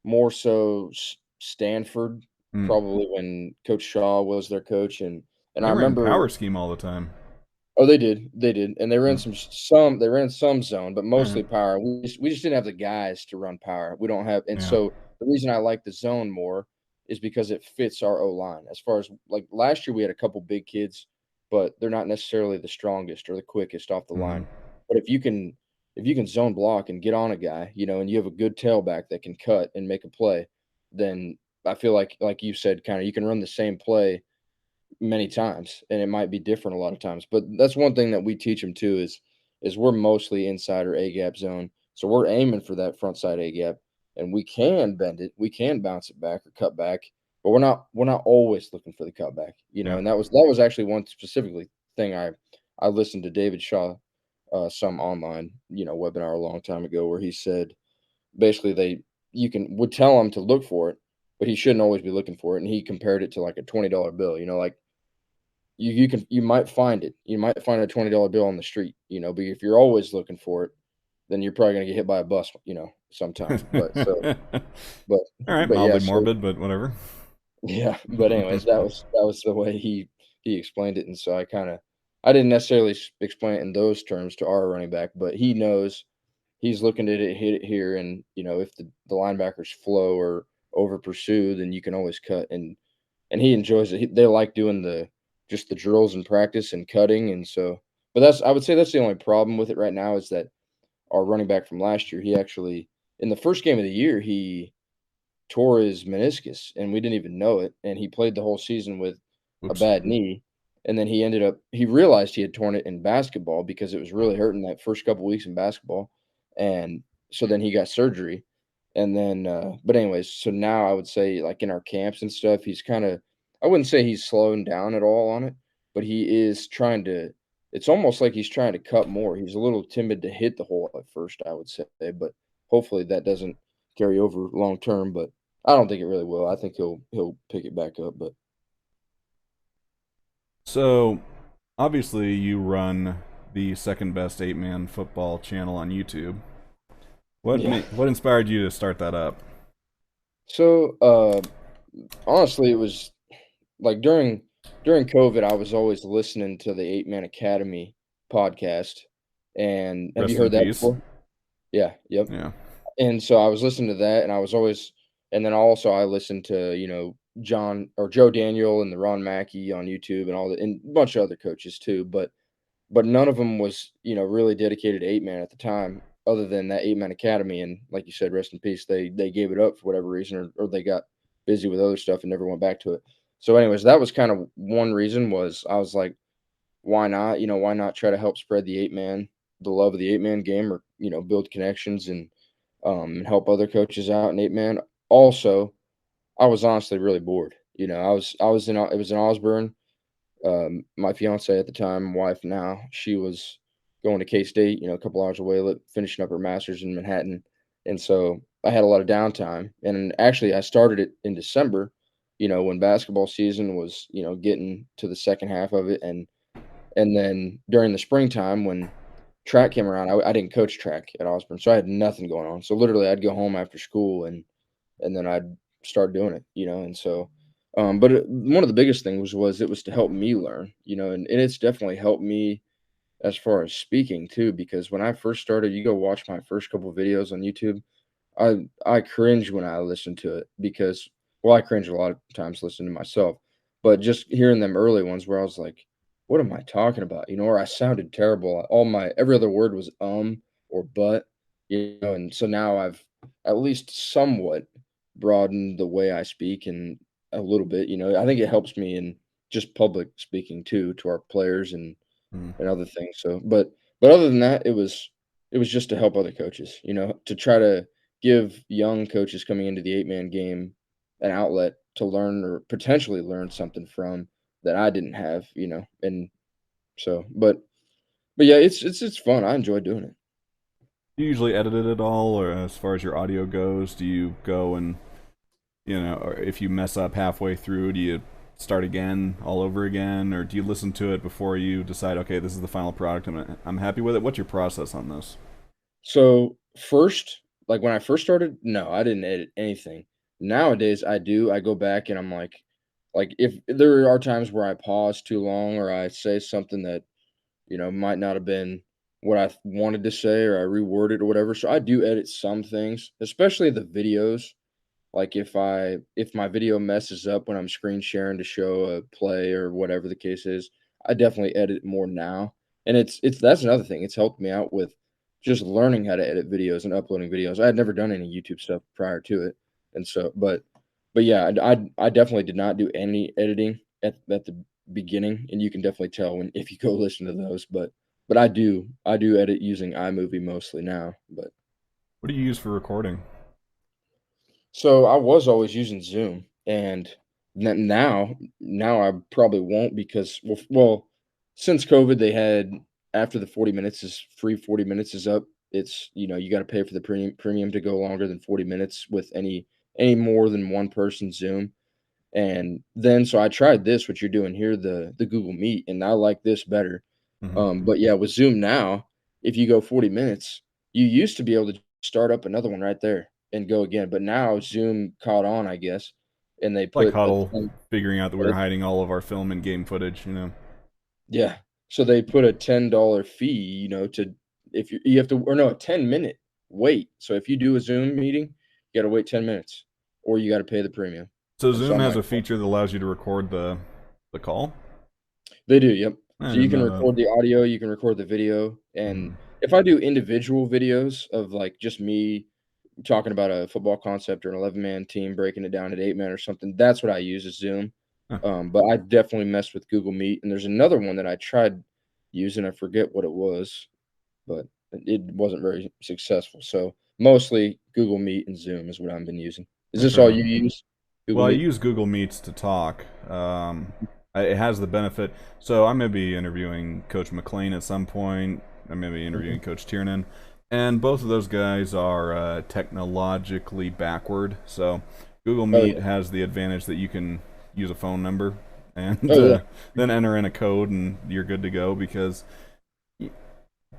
more so Stanford, Mm. probably when Coach Shaw was their coach, and I They ran remember. power scheme all the time. Oh, they did, and they ran Mm. some they ran some zone, but All right. mostly power. We just didn't have the guys to run power. We don't have, and Yeah. so the reason I like the zone more is because it fits our O-line. As far as like last year, we had a couple big kids, but they're not necessarily the strongest or the quickest off the Mm. line. But if you can zone block and get on a guy, and you have a good tailback that can cut and make a play, then I feel like you said, kind of you can run the same play many times, and it might be different a lot of times. But that's one thing that we teach them too is we're mostly inside or A gap zone, so we're aiming for that front side A gap, and we can bend it, we can bounce it back or cut back, but we're not always looking for the cutback, Yeah. and that was actually one specifically thing I listened to David Shaw some online webinar a long time ago where he said basically they you can would tell him to look for it, but he shouldn't always be looking for it, and he compared it to like a $20 bill, like you might find it. You might find a $20 bill on the street, but if you're always looking for it, then you're probably gonna get hit by a bus, sometime. But so but All right, but yeah, mildly so morbid, but whatever. yeah, but anyways, that was the way he explained it, and so I didn't necessarily explain it in those terms to our running back, but he knows he's looking at it, hit it here, and if the linebackers flow or over pursue, then you can always cut, and he enjoys it. They like doing just the drills and practice and cutting, and so. But I would say that's the only problem with it right now is that our running back from last year, he actually in the first game of the year he tore his meniscus, and we didn't even know it, and he played the whole season with a Oops. bad knee, and then he realized he had torn it in basketball because it was really hurting that first couple weeks in basketball, and so then he got surgery, and then, but anyways, so now I would say, like, in our camps and stuff, I wouldn't say he's slowing down at all on it, but he is trying to it's almost like he's trying to cut more. He's a little timid to hit the hole at first, I would say, but hopefully that doesn't carry over long term, but I don't think it really will. I think he'll pick it back up, but So, obviously, you run the second best eight-man football channel on YouTube. yeah. What inspired you to start that up? So, honestly, it was like during COVID, I was always listening to the 8 Man Academy podcast. And have you Rest in heard that peace. before? Yeah, yep. Yeah. And so I was listening to that, and I was always, and then also I listened to John or Joe Daniel and the Ron Mackey on YouTube and and a bunch of other coaches too, but none of them was, really dedicated to 8-man at the time other than that 8-man academy, and like you said, rest in peace, they gave it up for whatever reason or they got busy with other stuff and never went back to it. So anyways, that was kind of one reason was I was like, why not? Why not try to help spread the love of the 8-man game or, build connections and help other coaches out in 8-man. Also, I was honestly really bored. It was in Osborne. My fiance at the time, wife now, she was going to K State, a couple hours away, finishing up her master's in Manhattan, and so I had a lot of downtime. And actually, I started it in December, when basketball season was, getting to the second half of it, and then during the springtime when track came around, I didn't coach track at Osborne, so I had nothing going on. So literally, I'd go home after school and then I'd start doing it, and so, one of the biggest things was it was to help me learn, and it's definitely helped me as far as speaking too, because when I first started, you go watch my first couple videos on YouTube, I cringe when I listen to it because well, I cringe a lot of times listening to myself, but just hearing them early ones where I was like, "What am I talking about?" Or I sounded terrible. All my every other word was or but, and so now I've at least somewhat broadened the way I speak and a little bit, I think it helps me in just public speaking too to our players Hmm. and other things. So, but other than that, it was just to help other coaches, to try to give young coaches coming into the 8-man game an outlet to learn or potentially learn something from that I didn't have, and so, but yeah, it's fun. I enjoy doing it. Do you usually edit it at all, or as far as your audio goes, do you go and or if you mess up halfway through, do you start again all over again, or do you listen to it before you decide, okay, this is the final product, I'm happy with it? What's your process on this? So first, like when I first started, no, I didn't edit anything. Nowadays, I do. I go back and I'm like if there are times where I pause too long or I say something that might not have been what I wanted to say or I reword it or whatever. So I do edit some things, especially the videos. Like if my video messes up when I'm screen sharing to show a play or whatever the case is, I definitely edit more now. And it's that's another thing. It's helped me out with just learning how to edit videos and uploading videos. I had never done any YouTube stuff prior to it. And so but yeah, I definitely did not do any editing at the beginning, and you can definitely tell when if you go listen to those. But I do edit using iMovie mostly now. But What do you use for recording? so I was always using Zoom, and now I probably won't because since COVID they had after the 40 minutes is free 40 minutes is up. It's you got to pay for the premium to go longer than 40 minutes with any more than one person Zoom. And then so I tried this, what you're doing here, the Google Meet, and I like this better. Hmm. But yeah, with Zoom now, if you go 40 minutes, you used to be able to start up another one right there and go again. But now Zoom caught on, I guess, and they Like put a Huddle, 10, figuring out that we were hiding all of our film and game footage. yeah. So they put a $10 fee, to if you have to or no, a 10-minute wait. So if you do a Zoom meeting, you got to wait 10 minutes or you got to pay the premium. So And so Zoom I'm has like, a feature that allows you to record the call. they do, yep. I So you didn't can know that. record the audio, you can record the video, and Hmm. if I do individual videos of, like, just me talking about a football concept or an 11-man team, breaking it down at 8-man or something, that's what I use is Zoom, Huh. but I definitely messed with Google Meet, and there's another one that I tried using, I forget what it was, but it wasn't very successful, so mostly Google Meet and Zoom is what I've been using. Is Yeah, this fair all enough. you use? Google Well, I Meet? use Google Meets to talk. It has the benefit. So I may be interviewing Coach McLean at some point. I may be Mhm. interviewing Coach Tiernan, and both of those guys are technologically backward. So Google Oh, Meet yeah. has the advantage that you can use a phone number and Oh, yeah. then enter in a code, and you're good to go. Because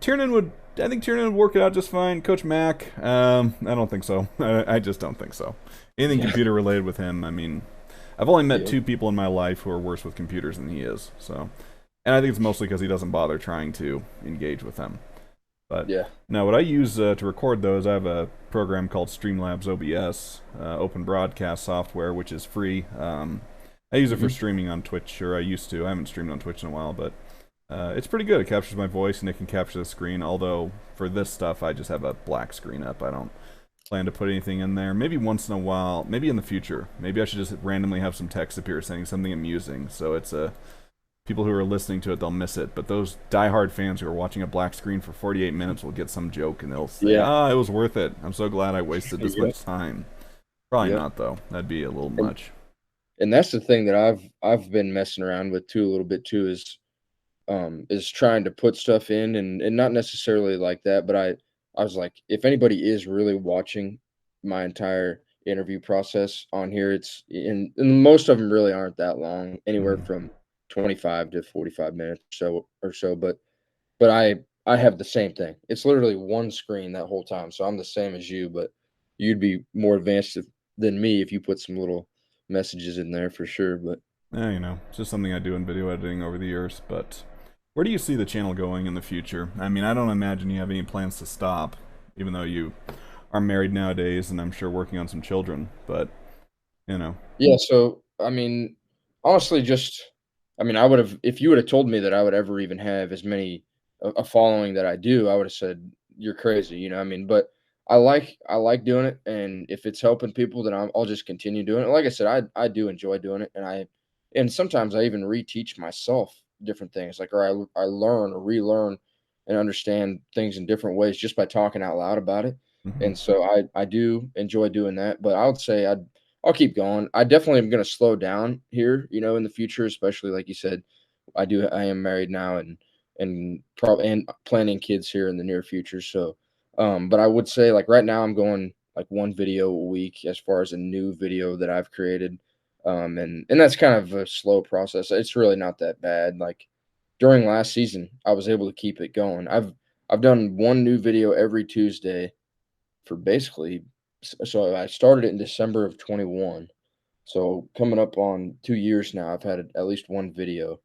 Tiernan would, I think Tiernan would work it out just fine. Coach Mack, I don't think so. I just don't think so. Anything Yeah. computer related with him, I mean, I've only met Yeah. two people in my life who are worse with computers than he is. So, and I think it's mostly because he doesn't bother trying to engage with them. But Yeah. now, what I use to record those, I have a program called Streamlabs OBS, open broadcast software, which is free. I use it for Hmm. streaming on Twitch, or I used to. I haven't streamed on Twitch in a while, but it's pretty good. It captures my voice and it can capture the screen. Although for this stuff, I just have a black screen up. I don't plan to put anything in there. Maybe once in a while, maybe in the future. Maybe I should just randomly have some text appear saying something amusing. So it's a people who are listening to it, they'll miss it. But those diehard fans who are watching a black screen for 48 minutes will get some joke and they'll say, Yeah. "Ah, it was worth it. I'm so glad I wasted this Yep. much time." Probably Yep. not though. That'd be a little And much. and that's the thing that I've been messing around with too a little bit too is trying to put stuff in and not necessarily like that, but I was like, if anybody is really watching my entire interview process on here, it's and most of them really aren't that long, anywhere Mm. from 25 to 45 minutes or so, but I have the same thing. It's literally one screen that whole time, so I'm the same as you, but you'd be more advanced than me if you put some little messages in there for sure, but It's just something I do in video editing over the years. But where do you see the channel going in the future? I mean, I don't imagine you have any plans to stop, even though you are married nowadays and I'm sure working on some children. But, you know. yeah, so, I mean, honestly, I mean, I would've if you would've told me that I would ever even have as many a following that I do, I would've said, "You're crazy," you know what I mean? But I like doing it, and if it's helping people, then I'll just continue doing it. Like I said, I do enjoy doing it, and sometimes I even reteach myself different things, like, or I learn or relearn and understand things in different ways just by talking out loud about it, Hmm. and so I do enjoy doing that, but I would say I'll keep going. I definitely am gonna slow down here, in the future, especially like you said. I am married now and probably and planning kids here in the near future. So, but I would say like right now I'm going like one video a week as far as a new video that I've created. And that's kind of a slow process. It's really not that bad. Like during last season, I was able to keep it going. I've done one new video every Tuesday for basically so I started it in December of 21. So coming up on 2 years now, I've had at least one video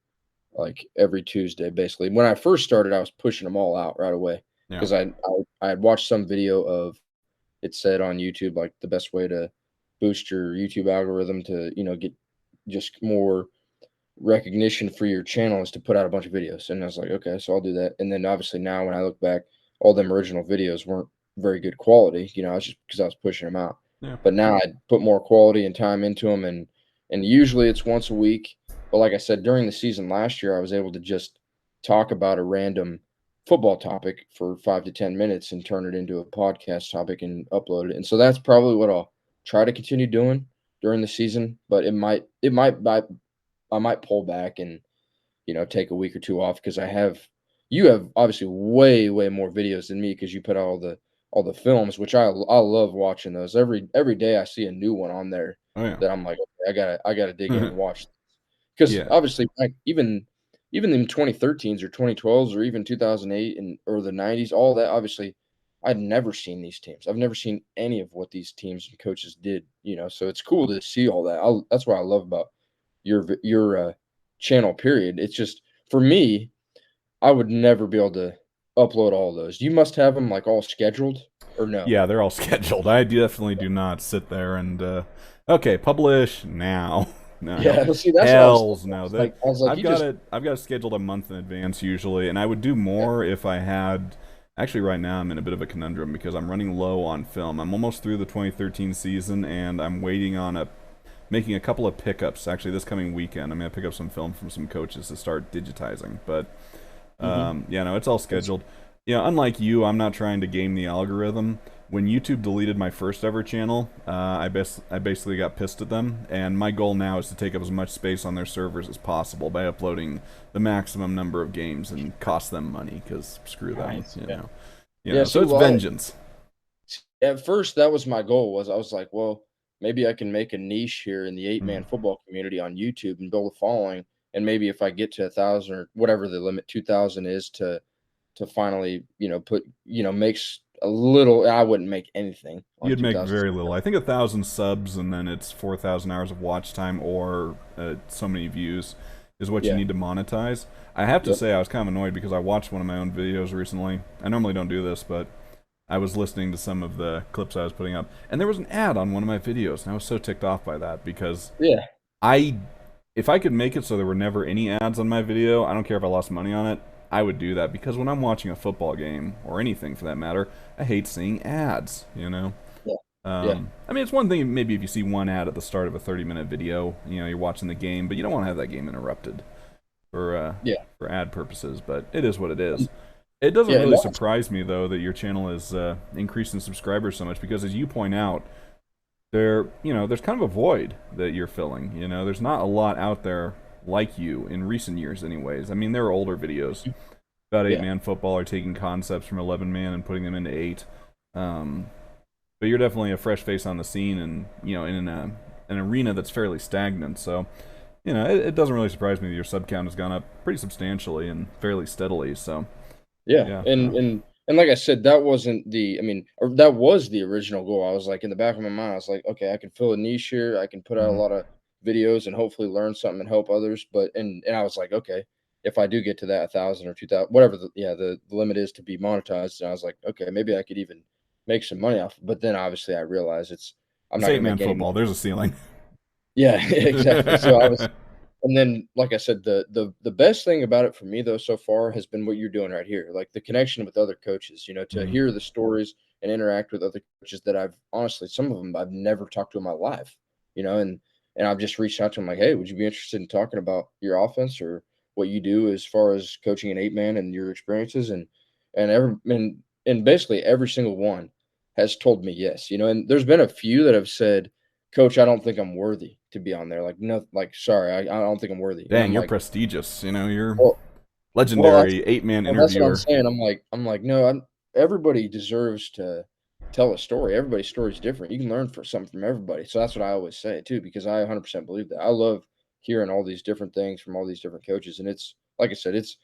like every Tuesday basically. When I first started, I was pushing them all out right away Yeah. because I had watched some video of it said on YouTube like the best way to boost your YouTube algorithm to, get just more recognition for your channel is to put out a bunch of videos. And I was like, okay, so I'll do that. And then obviously now when I look back, all them original videos weren't very good quality. I was just because I was pushing them out. Yeah. But now I put more quality and time into them, and usually it's once a week. But like I said, during the season last year, I was able to just talk about a random football topic for 5 to 10 minutes and turn it into a podcast topic and upload it. And so that's probably what I'll try to continue doing during the season. But I might pull back and, take a week or 2 off because you have obviously way, way more videos than me because you put out all the films, which I love watching those. Every day I see a new one on there Oh yeah. that I'm like, "Okay, I gotta dig in and watch." Because Yeah. obviously, like, even in 2013s or 2012s or even 2008 or the 90s, all that, obviously, I'd never seen these teams. I've never seen any of what these teams and coaches did, so it's cool to see all that. That's what I love about your channel, period. It's just for me, I would never be able to upload all those. You must have them like all scheduled or no? Yeah, they're all scheduled. I definitely do not sit there and okay, publish now. No, no. Yeah, well, see, that's what I was Hells thinking. no. That I was like, you just I've got it scheduled a month in advance usually, and I would do yeah, more if I had actually right now I'm in a bit of a conundrum because I'm running low on film. I'm almost through the 2013 season and I'm waiting on a making a couple of pickups actually this coming weekend. I'm going to pick up some film from some coaches to start digitizing, but mhm. yeah, no, it's all It's scheduled. Unlike you, I'm not trying to game the algorithm. When YouTube deleted my first ever channel, I basically got pissed at them, and my goal now is to take up as much space on their servers as possible by uploading the maximum number of games and cost them money, because screw them, nice, yeah. So See, it's well, vengeance. at first, that was my goal was I was like, "Well, maybe I can make a niche here in the Mm. eight-man football community on YouTube and build a following, and maybe if I get to 1,000 or whatever the limit 2,000 is to finally, makes a little I wouldn't make anything on You'd make 2,000 very little. I subscribers. think 1,000 subs, and then it's 4,000 hours of watch time or so many views. is what you Yeah. need to monetize. I have to Yep. say, I was kind of annoyed because I watched one of my own videos recently. I normally don't do this, but I was listening to some of the clips I was putting up, and there was an ad on one of my videos, and I was so ticked off by that because Yeah. I, if I could make it so there were never any ads on my video, I don't care if I lost money on it, I would do that because when I'm watching a football game or anything for that matter, I hate seeing ads. Yeah. Yeah. I mean, it's one thing maybe if you see one ad at the start of a 30-minute video, you're watching the game, but you don't want to have that game interrupted Yeah. for ad purposes. But it is what it is. It doesn't Yeah. And really that's, surprise me though that your channel is increased in subscribers so much because, as you point out, there's kind of a void that you're filling. There's not a lot out there like you in recent years, anyways. I mean, there are older videos about yeah. eight-man football or taking concepts from 11-man and putting them into eight. Um, but you're definitely a fresh face on the scene, and in an arena that's fairly stagnant. So it doesn't really surprise me that your sub count has gone up pretty substantially and fairly steadily. So Yeah, yeah, and no. and like I said, that wasn't the I mean, or that was the original goal. I was like, in the back of my mind, I was like, okay, I can fill a niche here. I can put out a Mhm. lot of videos and hopefully learn something and help others. But and I was like, okay, if I do get to that 1,000 or 2,000, whatever the limit is to be monetized, and I was like, okay, maybe I could even make some money off. But then obviously I realized I'm It's not going to eight-man make any football. money. There's a ceiling. Yeah, exactly. So I was and then, like I said, the best thing about it for me though so far has been what you're doing right here, like the connection with other coaches. To Mhm. hear the stories and interact with other coaches that I've honestly, some of them I've never talked to in my life. And I've just reached out to them like, hey, would you be interested in talking about your offense or what you do as far as coaching an 8-man and your experiences and basically every single one has told me yes. And there's been a few that have said, Coach, I don't think I'm worthy to be on there. Like, no, like, sorry, I don't think I'm worthy. And Dang, I'm you're like, prestigious. You're well, that's legendary eight-man well, that's what I'm interviewer. saying. I'm like, no, everybody deserves to tell a story. Everybody's story is different. You can learn something from everybody. So that's what I always say too, because I 100% believe that. I love hearing all these different things from all these different coaches, and it's like I said, it's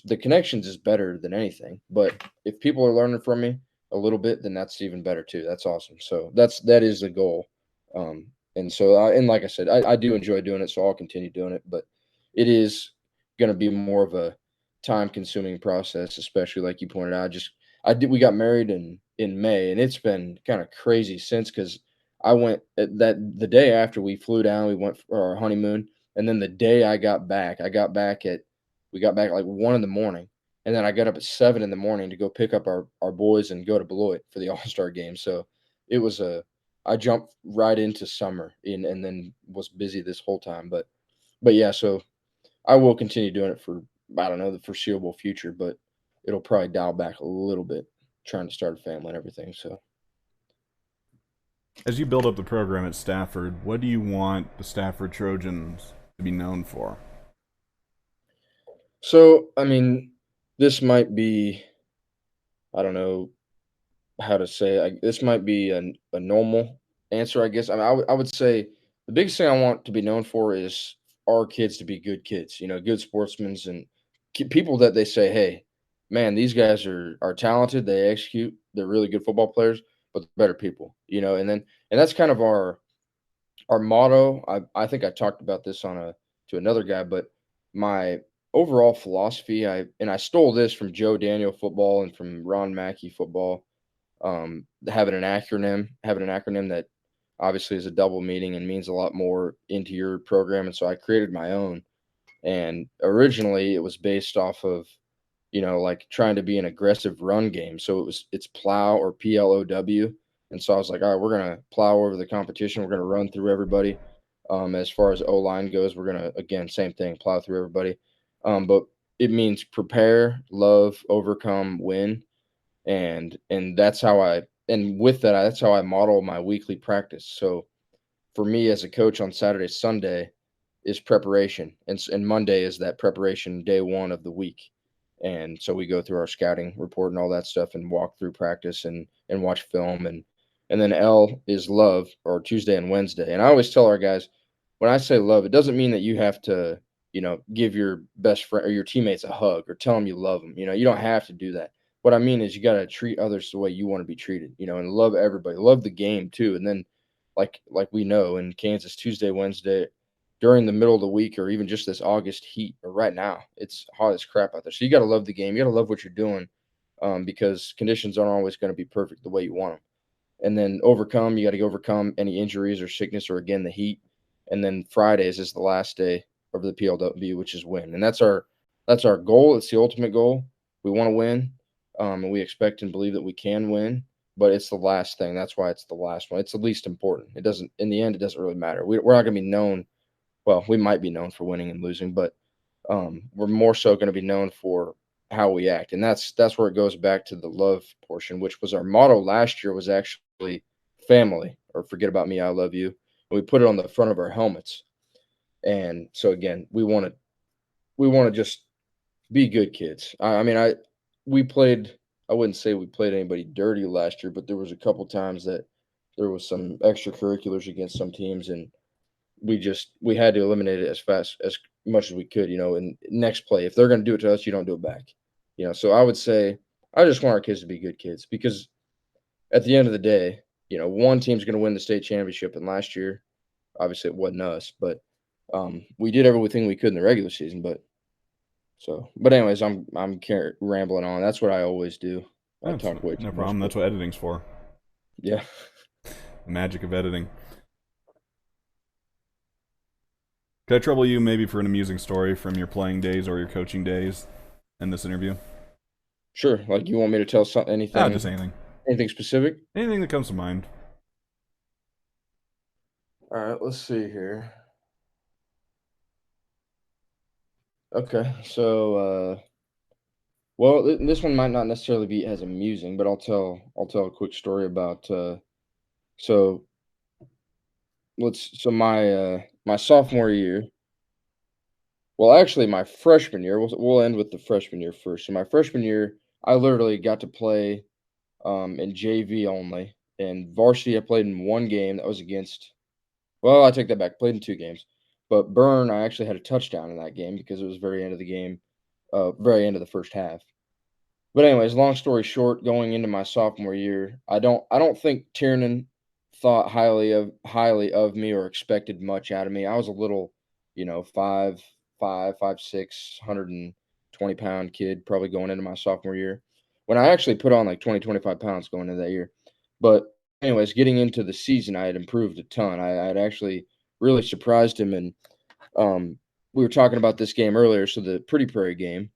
the connections is better than anything. But if people are learning from me a little bit, then that's even better too. That's awesome. So that is the goal. And like I said, I do enjoy doing it, so I'll continue doing it. But it is going to be more of a time consuming process, especially like you pointed out. We got married in May, and it's been kind of crazy since because I went that the day after we flew down, we went for our honeymoon, and then the day I got back at we got back at like 1 in the morning, and then I got up at 7 in the morning to go pick up our boys and go to Beloit for the All-Star game. So it was a I jumped right into summer and then was busy this whole time. But yeah, so I will continue doing it for I don't know the foreseeable future, but it'll probably dial back a little bit trying to start a family and everything. As you build up the program at Stafford, what do you want the Stafford Trojans to be known for? So I mean, this might be I don't know how to say it. This might be a normal answer, I guess. I mean, I would say the biggest thing I want to be known for is our kids to be good kids, good sportsmen and people that they say, hey, man, these guys are talented. They execute. They're really good football players, but they're better people, and that's kind of our motto. I think I talked about this to another guy, but my overall philosophy, I stole this from Joe Daniel football and from Ron Mackey football, having an acronym that obviously is a double meaning and means a lot more into your program. And so I created my own. And originally it was based off of, like trying to be an aggressive run game. So it's plow or PLOW. And so I was like, all right, we're gonna plow over the competition. We're gonna run through everybody. As far as O line goes, we're gonna again same thing, plow through everybody. But it means prepare, love, overcome, win, and that's how I model my weekly practice. So for me as a coach on Saturday, Sunday is preparation, and Monday is that preparation day one of the week. And so we go through our scouting report and all that stuff, and walk through practice and watch film, and then L is love, or Tuesday and Wednesday. And I always tell our guys, when I say love, it doesn't mean that you have to give your best friend or your teammates a hug or tell them you love them. You don't have to do that. What I mean is you got to treat others the way you want to be treated, and love everybody, love the game too. And then like we know in Kansas, Tuesday, Wednesday, during the middle of the week or even just this August heat or right now, it's hot as crap out there. So you got to love the game. You got to love what you're doing, because conditions aren't always going to be perfect the way you want them. And then you got to overcome any injuries or sickness or again the heat. And then Fridays is the last day of the PLW, which is win. And that's our goal. It's the ultimate goal. We want to win, and we expect and believe that we can win. But it's the last thing. That's why it's the last one. It's the least important. It doesn't. In the end, it doesn't really matter. We're not going to be known. Well, we might be known for winning and losing, but we're more so going to be known for how we act, and that's where it goes back to the love portion, which was our motto last year. Was actually family or forget about me, I love you. And we put it on the front of our helmets, and so again, we want to just be good kids. I mean, we played. I wouldn't say we played anybody dirty last year, but there was a couple times that there was some extracurriculars against some teams, and we had to eliminate it as fast as much as we could, and next play, if they're going to do it to us, you don't do it back. So I would say I just want our kids to be good kids because at the end of the day, one team's going to win the state championship, and last year obviously it wasn't us, but we did everything we could in the regular season. But anyways, I'm rambling on. That's what I always do. I That's talk way too no much, problem. but That's what editing's for. yeah. The magic of editing. Could I trouble you maybe for an amusing story from your playing days or your coaching days in this interview? Sure. Like you want me to tell something, Ah, just anything. anything specific? Anything that comes to mind. All right, let's see here. Okay, so well, this one might not necessarily be as amusing, but I'll tell a quick story about so my sophomore year. Well, actually, my freshman year. We'll end with the freshman year first. So my freshman year, I literally got to play in JV only, and varsity. I played in one game that was against. Well, I take that back. Played in two games, but Burn, I actually had a touchdown in that game because it was very end of the game, very end of the first half. But anyways, long story short, going into my sophomore year, I don't think Tiernan thought highly of me or expected much out of me. I was a little, 5'5", 5'6", 120-pound kid probably going into my sophomore year. When I actually put on like 20, 25 pounds going into that year. But anyways, getting into the season, I had improved a ton. I had actually really surprised him, and we were talking about this game earlier. So the Pretty Prairie game,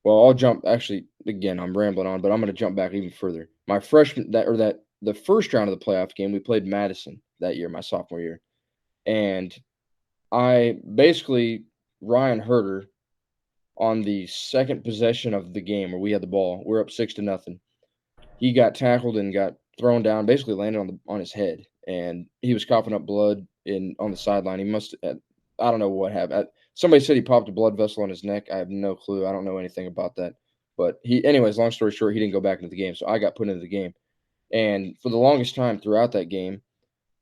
well, I'll jump actually, again, I'm rambling on, but I'm gonna jump back even further. My freshman that the first round of the playoff game, we played Madison that year, my sophomore year. And I basically Ryan Herder on the second possession of the game where we had the ball, we're up 6-0. He got tackled and got thrown down, basically landed on his head, and he was coughing up blood in on the sideline. He must I don't know what happened. Somebody said he popped a blood vessel on his neck. I have no clue. I don't know anything about that. But anyways, long story short, he didn't go back into the game, so I got put into the game. And for the longest time throughout that game,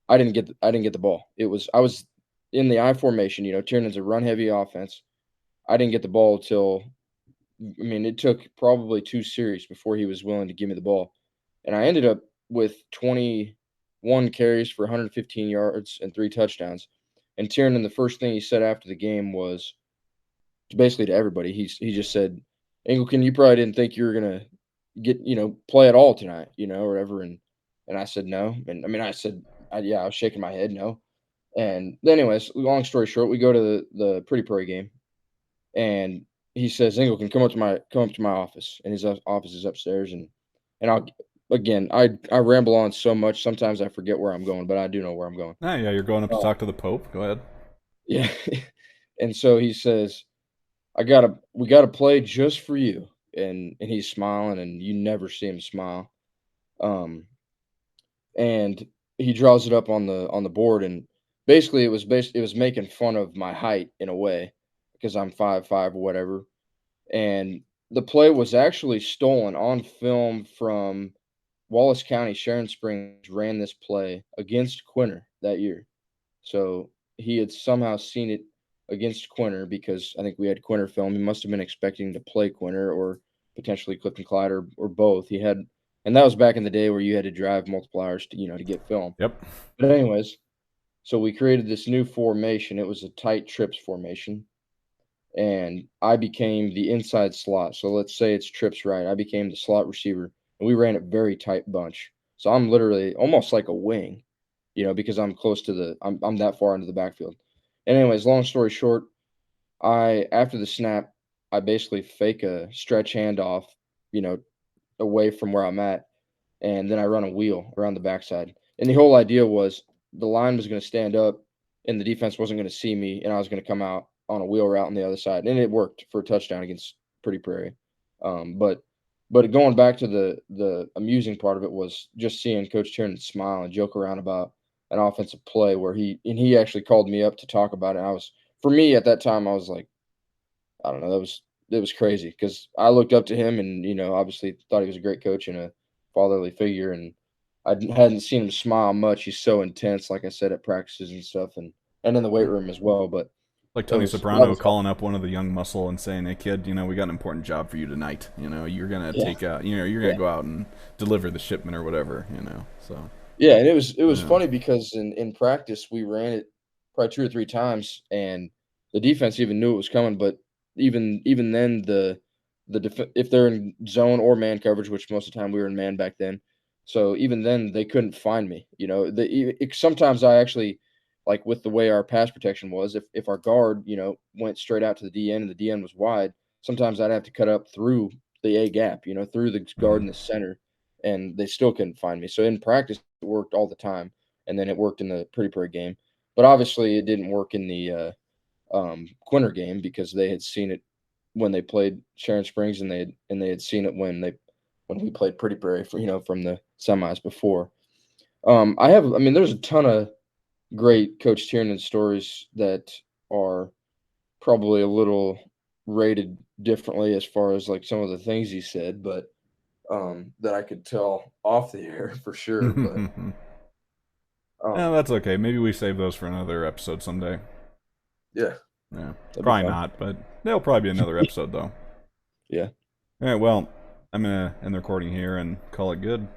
I didn't get the ball. I was in the I formation. Tiernan's a run heavy offense. I didn't get the ball till I mean, it took probably 2 series before he was willing to give me the ball, and I ended up with 21 carries for 115 yards and 3 touchdowns. And Tiernan, the first thing he said after the game was basically to everybody, he just said, "Engelken, you probably didn't think you were gonna play at all tonight, or whatever." And I said, "No." And I mean, yeah, I was shaking my head, no. And anyways, long story short, we go to the Pretty Prairie game, and he says, "Engel can come up to my office," and his office is upstairs. And I ramble on so much. Sometimes I forget where I'm going, but I do know where I'm going. Ah, yeah, you're going up to Uh, talk to the Pope. Go ahead. yeah, and so he says, we gotta play just for you," and he's smiling, and you never see him smile. Um, and he draws it up on the board, and basically it was making fun of my height in a way because I'm 5'5" or whatever. And the play was actually stolen on film from Wallace County. Sharon Springs ran this play against Quinter that year. So he had somehow seen it against Quinter because I think we had Quinter film. He must have been expecting to play Quinter or potentially Clifton Clyde or both. And that was back in the day where you had to drive multiple hours to get film. Yep. But anyways, So we created this new formation. It was a tight trips formation, and I became the inside slot. So let's say it's trips right. I became the slot receiver, and we ran a very tight bunch. So I'm literally almost like a wing, because I'm close to I'm that far into the backfield. And anyways, long story short, I after the snap, I basically fake a stretch handoff, you know, away from where I'm at, and then I run a wheel around the backside. And the whole idea was the line was going to stand up and the defense wasn't going to see me, and I was going to come out on a wheel route on the other side. And it worked for a touchdown against Pretty Prairie. But going back to the amusing part of it was just seeing Coach Tiernan smile and joke around about an offensive play where he actually called me up to talk about it. And I was for me at that time I was like, I don't know, it was crazy because I looked up to him and obviously thought he was a great coach and a fatherly figure, and hadn't seen him smile much. He's so intense, like I said, at practices and stuff, and in the weight room as well. But Like it Tony was that Soprano was all. calling up one of the young muscle and saying, "Hey kid, we got an important job for you tonight. You're gonna Yeah, take out, you're gonna yeah, go out and deliver the shipment or whatever. So yeah. And it was yeah, funny because in practice we ran it probably 2 or 3 times, and the defense even knew it was coming. But even then, if they're in zone or man coverage, which most of the time we were in man back then, so even then they couldn't find me. Sometimes I actually like with the way our pass protection was, if our guard went straight out to the DN and the DN was wide, sometimes I'd have to cut up through the A gap, through the guard mm. in the center, and they still couldn't find me. So in practice, it worked all the time, and then it worked in the Pretty Prairie game. But obviously, it didn't work in the Quinter game because they had seen it when they played Sharon Springs, and they had seen it when we played Pretty Prairie from the semis before. I mean, there's a ton of great Coach Tiernan stories that are probably a little rated differently as far as like some of the things he said, but that I could tell off the air for sure. But Yeah, um, that's okay. Maybe we save those for another episode someday. yeah, Yeah, that'd be probably fun. not, but there'll probably be another episode though. Yeah. All right, well, I'm gonna end the recording here and call it good.